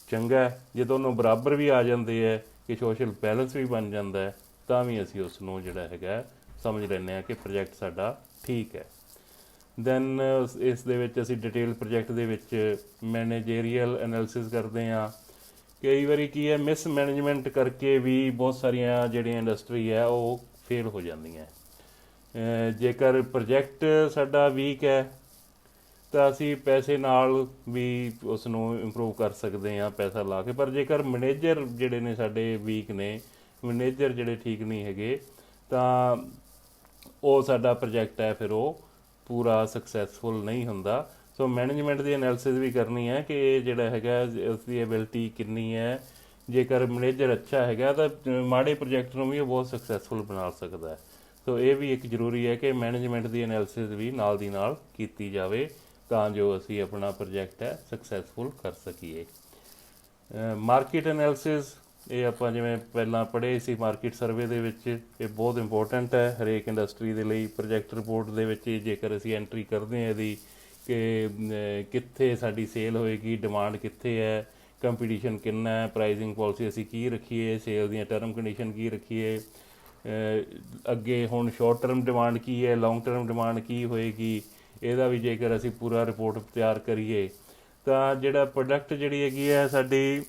ਚੰਗਾ ਹੈ। ਜੇ ਦੋਨੋਂ ਬਰਾਬਰ ਵੀ ਆ ਜਾਂਦੇ ਹੈ ਕਿ ਸੋਸ਼ਲ ਬੈਲੈਂਸ ਵੀ ਬਣ ਜਾਂਦਾ ਹੈ, ਤਾਂ ਵੀ ਅਸੀਂ ਉਸ ਨੂੰ ਜਿਹੜਾ ਹੈਗਾ ਸਮਝ ਲੈਂਦੇ ਹਾਂ ਕਿ ਪ੍ਰੋਜੈਕਟ ਸਾਡਾ ਠੀਕ ਹੈ। ਦੈਨ ਇਸ ਦੇ ਵਿੱਚ ਅਸੀਂ ਡਿਟੇਲ ਪ੍ਰੋਜੈਕਟ ਦੇ ਵਿੱਚ ਮੈਨੇਜਰੀਅਲ ਐਨਾਲਿਸਿਸ ਕਰਦੇ ਹਾਂ। ਕਈ ਵਾਰੀ ਕੀ ਹੈ, ਮਿਸ ਮੈਨੇਜਮੈਂਟ ਕਰਕੇ ਵੀ ਬਹੁਤ ਸਾਰੀਆਂ ਜਿਹੜੀਆਂ ਇੰਡਸਟਰੀ ਹੈ ਉਹ ਫੇਲ ਹੋ ਜਾਂਦੀਆਂ। ਜੇਕਰ ਪ੍ਰੋਜੈਕਟ ਸਾਡਾ ਵੀਕ ਹੈ ਤਾਂ ਅਸੀਂ ਪੈਸੇ ਨਾਲ ਵੀ ਉਸ ਨੂੰ ਇੰਪਰੂਵ ਕਰ ਸਕਦੇ ਹਾਂ ਪੈਸਾ ਲਾ ਕੇ, ਪਰ ਜੇਕਰ ਮੈਨੇਜਰ ਜਿਹੜੇ ਨੇ ਸਾਡੇ ਵੀਕ ਨੇ, ਮੈਨੇਜਰ ਜਿਹੜੇ ਠੀਕ ਨਹੀਂ ਹੈਗੇ, ਤਾਂ ਉਹ ਸਾਡਾ ਪ੍ਰੋਜੈਕਟ ਹੈ ਫਿਰ ਉਹ ਪੂਰਾ ਸਕਸੈਸਫੁਲ ਨਹੀਂ ਹੁੰਦਾ। ਸੋ ਮੈਨੇਜਮੈਂਟ ਦੀ ਐਨਾਲਿਸਿਸ ਵੀ ਕਰਨੀ ਹੈ ਕਿ ਇਹ ਜਿਹੜਾ ਹੈਗਾ ਉਸਦੀ ਐਬਿਲਿਟੀ ਕਿੰਨੀ ਹੈ। ਜੇਕਰ ਮੈਨੇਜਰ ਅੱਛਾ ਹੈਗਾ ਤਾਂ ਮਾੜੇ ਪ੍ਰੋਜੈਕਟ ਨੂੰ ਵੀ ਉਹ ਬਹੁਤ ਸਕਸੈਸਫੁਲ ਬਣਾ ਸਕਦਾ ਹੈ। ਸੋ ਇਹ ਵੀ ਇੱਕ ਜ਼ਰੂਰੀ ਹੈ ਕਿ ਮੈਨੇਜਮੈਂਟ ਦੀ ਐਨਾਲਿਸਿਸ ਵੀ ਨਾਲ ਦੀ ਨਾਲ ਕੀਤੀ ਜਾਵੇ ਤਾਂ ਜੋ ਅਸੀਂ ਆਪਣਾ ਪ੍ਰੋਜੈਕਟ ਹੈ ਸਕਸੈਸਫੁਲ ਕਰ ਸਕੀਏ। ਮਾਰਕੀਟ ਐਨਾਲਿਸਿਸ, ਇਹ ਆਪਾਂ ਜਿਵੇਂ ਪਹਿਲਾਂ ਪੜ੍ਹੇ ਸੀ ਮਾਰਕੀਟ ਸਰਵੇ ਦੇ ਵਿੱਚ, ਇਹ ਬਹੁਤ ਇੰਪੋਰਟੈਂਟ ਹੈ ਹਰੇਕ ਇੰਡਸਟਰੀ ਦੇ ਲਈ। ਪ੍ਰੋਜੈਕਟ ਰਿਪੋਰਟ ਦੇ ਵਿੱਚ ਜੇਕਰ ਅਸੀਂ ਐਂਟਰੀ ਕਰਦੇ ਹਾਂ ਇਹਦੀ ਕਿ ਕਿੱਥੇ ਸਾਡੀ ਸੇਲ ਹੋਏਗੀ, ਡਿਮਾਂਡ ਕਿੱਥੇ ਹੈ, ਕੰਪੀਟੀਸ਼ਨ ਕਿੰਨਾ ਹੈ, ਪ੍ਰਾਈਸਿੰਗ ਪਾਲਿਸੀ ਅਸੀਂ ਕੀ ਰੱਖੀਏ, ਸੇਲ ਦੀਆਂ ਟਰਮ ਕੰਡੀਸ਼ਨ ਕੀ ਰੱਖੀਏ, ਅੱਗੇ ਹੁਣ ਸ਼ਾਰਟ ਟਰਮ ਡਿਮਾਂਡ ਕੀ ਹੈ, ਲੌਂਗ ਟਰਮ ਡਿਮਾਂਡ ਕੀ ਹੋਏਗੀ, ਇਹਦਾ ਵੀ ਜੇਕਰ ਅਸੀਂ ਪੂਰਾ ਰਿਪੋਰਟ ਤਿਆਰ ਕਰੀਏ ਤਾਂ ਜਿਹੜਾ ਪ੍ਰੋਡਕਟ ਜਿਹੜੀ ਹੈਗੀ ਹੈ ਸਾਡੀ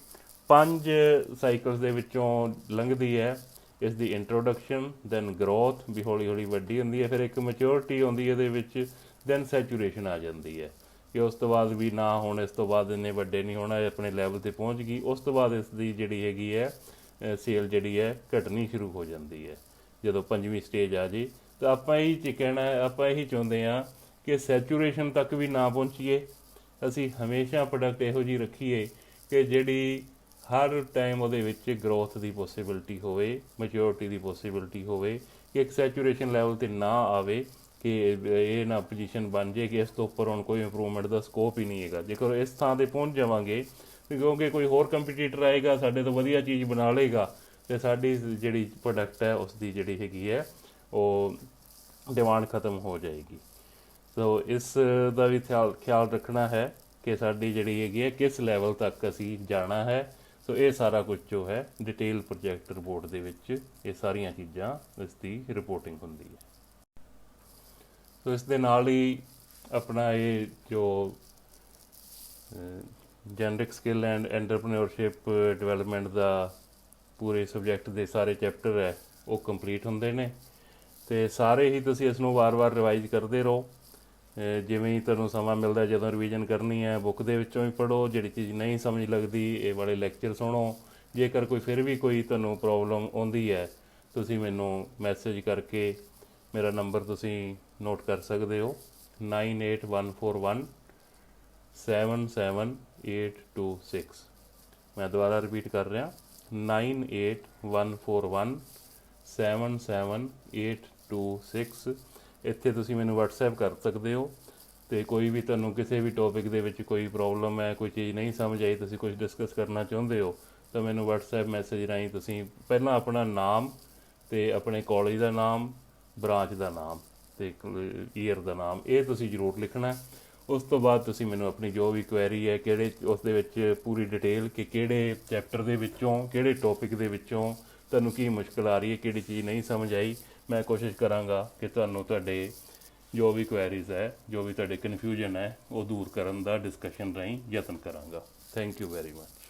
5 ਸਾਈਕਲਸ ਦੇ ਵਿੱਚੋਂ ਲੰਘਦੀ ਹੈ। ਇਸ ਦੀ ਇੰਟਰੋਡਕਸ਼ਨ, ਦੈਨ ਗਰੋਥ ਵੀ ਹੌਲੀ ਹੌਲੀ ਵੱਡੀ ਹੁੰਦੀ ਹੈ, ਫਿਰ ਇੱਕ ਮੈਚਿਓਰਿਟੀ ਆਉਂਦੀ ਹੈ ਇਹਦੇ ਵਿੱਚ, ਦੈਨ ਸੈਚੂਰੇਸ਼ਨ ਆ ਜਾਂਦੀ ਹੈ ਕਿ ਉਸ ਤੋਂ ਬਾਅਦ ਵੀ ਨਾ ਹੁਣ ਇਸ ਤੋਂ ਬਾਅਦ ਇੰਨੇ ਵੱਡੇ ਨਹੀਂ ਹੋਣਾ, ਇਹ ਆਪਣੇ ਲੈਵਲ 'ਤੇ ਪਹੁੰਚ ਗਈ। ਉਸ ਤੋਂ ਬਾਅਦ ਇਸ ਦੀ ਜਿਹੜੀ ਹੈਗੀ ਹੈ ਸੇਲ ਜਿਹੜੀ ਹੈ ਘਟਣੀ ਸ਼ੁਰੂ ਹੋ ਜਾਂਦੀ ਹੈ ਜਦੋਂ 5ਵੀਂ ਸਟੇਜ ਆ ਜੇ। ਤਾਂ ਆਪਾਂ ਆਪਾਂ ਇਹੀ ਚਾਹੁੰਦੇ ਹਾਂ ਕਿ ਸੈਚੂਰੇਸ਼ਨ ਤੱਕ ਵੀ ਨਾ ਪਹੁੰਚੀਏ। ਅਸੀਂ ਹਮੇਸ਼ਾ ਪ੍ਰੋਡਕਟ ਇਹੋ ਜਿਹੀ ਰੱਖੀਏ ਕਿ ਜਿਹੜੀ ਹਰ ਟਾਈਮ ਉਹਦੇ ਵਿੱਚ ਗਰੋਥ ਦੀ ਪੋਸੀਬਿਲਿਟੀ ਹੋਵੇ, ਮੈਚਿਓਰਿਟੀ ਦੀ ਪੋਸੀਬਿਲਿਟੀ ਹੋਵੇ, ਕਿ ਇੱਕ ਸੈਚੂਰੇਸ਼ਨ ਲੈਵਲ 'ਤੇ ਨਾ ਆਵੇ ਕਿ ਇਹ ਨਾ ਪੋਜੀਸ਼ਨ ਬਣ ਜਾਏ ਕਿ ਇਸ ਤੋਂ ਉੱਪਰ ਹੁਣ ਕੋਈ ਇੰਪਰੂਵਮੈਂਟ ਦਾ ਸਕੋਪ ਹੀ ਨਹੀਂ ਹੈਗਾ। ਜੇਕਰ ਇਸ ਥਾਂ 'ਤੇ ਪਹੁੰਚ ਜਾਵਾਂਗੇ ਕਿਉਂਕਿ ਕੋਈ ਹੋਰ ਕੰਪੀਟੀਟਰ ਆਏਗਾ ਸਾਡੇ ਤੋਂ ਵਧੀਆ ਚੀਜ਼ ਬਣਾ ਲਏਗਾ ਅਤੇ ਸਾਡੀ ਜਿਹੜੀ ਪ੍ਰੋਡਕਟ ਹੈ ਉਸ ਦੀ ਜਿਹੜੀ ਹੈਗੀ ਹੈ ਉਹ ਡਿਮਾਂਡ ਖਤਮ ਹੋ ਜਾਏਗੀ। ਸੋ ਇਸ ਦਾ ਵੀ ਖਿਆਲ ਰੱਖਣਾ ਹੈ ਕਿ ਸਾਡੀ ਜਿਹੜੀ ਹੈਗੀ ਹੈ ਕਿਸ ਲੈਵਲ ਤੱਕ ਅਸੀਂ ਜਾਣਾ ਹੈ। ਸੋ ਇਹ ਸਾਰਾ ਕੁਝ ਜੋ ਹੈ ਡਿਟੇਲ ਪ੍ਰੋਜੈਕਟ ਰਿਪੋਰਟ ਦੇ ਵਿੱਚ ਇਹ ਸਾਰੀਆਂ ਚੀਜ਼ਾਂ ਇਸ ਦੀ ਰਿਪੋਰਟਿੰਗ ਹੁੰਦੀ ਹੈ। ਸੋ ਇਸ ਦੇ ਨਾਲ ਹੀ ਆਪਣਾ ਇਹ ਜੋ ਜੈਨਰਿਕ ਸਕਿੱਲ ਐਂਡ ਐਂਟਰਪ੍ਰੇਨਿਓਰਸ਼ਿਪ ਡਿਵੈਲਪਮੈਂਟ ਦਾ ਪੂਰੇ ਸਬਜੈਕਟ ਦੇ ਸਾਰੇ ਚੈਪਟਰ ਹੈ ਉਹ ਕੰਪਲੀਟ ਹੁੰਦੇ ਨੇ ਅਤੇ ਸਾਰੇ ਹੀ ਤੁਸੀਂ ਇਸ ਨੂੰ ਵਾਰ-ਵਾਰ ਰਿਵਾਈਜ਼ ਕਰਦੇ ਰਹੋ। ਜਿਵੇਂ ਹੀ ਤੁਹਾਨੂੰ ਸਮਾਂ ਮਿਲਦਾ, ਜਦੋਂ ਰਿਵੀਜ਼ਨ ਕਰਨੀ ਹੈ ਬੁੱਕ ਦੇ ਵਿੱਚੋਂ ਹੀ ਪੜ੍ਹੋ, ਜਿਹੜੀ ਚੀਜ਼ ਨਹੀਂ ਸਮਝ ਲੱਗਦੀ ਇਹ ਵਾਲੇ ਲੈਕਚਰ ਸੁਣੋ। ਜੇਕਰ ਕੋਈ ਫਿਰ ਵੀ ਕੋਈ ਤੁਹਾਨੂੰ ਪ੍ਰੋਬਲਮ ਆਉਂਦੀ ਹੈ ਤੁਸੀਂ ਮੈਨੂੰ ਮੈਸੇਜ ਕਰਕੇ, ਮੇਰਾ ਨੰਬਰ ਤੁਸੀਂ ਨੋਟ ਕਰ ਸਕਦੇ ਹੋ 9814177826। ਮੈਂ ਦੁਬਾਰਾ ਰਿਪੀਟ ਕਰ ਰਿਹਾ 9814177826। ਇੱਥੇ ਤੁਸੀਂ ਮੈਨੂੰ ਵਟਸਐਪ ਕਰ ਸਕਦੇ ਹੋ ਅਤੇ ਕੋਈ ਵੀ ਤੁਹਾਨੂੰ ਕਿਸੇ ਵੀ ਟੋਪਿਕ ਦੇ ਵਿੱਚ ਕੋਈ ਪ੍ਰੋਬਲਮ ਹੈ, ਕੋਈ ਚੀਜ਼ ਨਹੀਂ ਸਮਝ ਆਈ, ਤੁਸੀਂ ਕੁਝ ਡਿਸਕਸ ਕਰਨਾ ਚਾਹੁੰਦੇ ਹੋ ਤਾਂ ਮੈਨੂੰ ਵਟਸਐਪ ਮੈਸੇਜ ਰਾਹੀਂ ਤੁਸੀਂ ਪਹਿਲਾਂ ਆਪਣਾ ਨਾਮ ਅਤੇ ਆਪਣੇ ਕਾਲਜ ਦਾ ਨਾਮ, ਬ੍ਰਾਂਚ ਦਾ ਨਾਮ ਅਤੇ ਈਅਰ ਦਾ ਨਾਮ ਇਹ ਤੁਸੀਂ ਜ਼ਰੂਰ ਲਿਖਣਾ। ਉਸ ਤੋਂ ਬਾਅਦ ਤੁਸੀਂ ਮੈਨੂੰ ਆਪਣੀ ਜੋ ਵੀ ਕੁਐਰੀ ਹੈ, ਕਿਹੜੇ ਉਸ ਦੇ ਵਿੱਚ ਪੂਰੀ ਡਿਟੇਲ ਕਿ ਕਿਹੜੇ ਚੈਪਟਰ ਦੇ ਵਿੱਚੋਂ, ਕਿਹੜੇ ਟੌਪਿਕ ਦੇ ਵਿੱਚੋਂ ਤੁਹਾਨੂੰ ਕੀ ਮੁਸ਼ਕਿਲ ਆ ਰਹੀ ਹੈ, ਕਿਹੜੀ ਚੀਜ਼ ਨਹੀਂ ਸਮਝ ਆਈ, ਮੈਂ ਕੋਸ਼ਿਸ਼ ਕਰਾਂਗਾ ਕਿ ਤੁਹਾਨੂੰ ਤੁਹਾਡੇ ਜੋ ਵੀ ਕੁਐਰੀਜ਼ ਹੈ, ਜੋ ਵੀ ਤੁਹਾਡੇ ਕਨਫਿਊਜ਼ਨ ਹੈ ਉਹ ਦੂਰ ਕਰਨ ਦਾ ਡਿਸਕਸ਼ਨ ਰਾਹੀਂ ਯਤਨ ਕਰਾਂਗਾ। Thank you very much.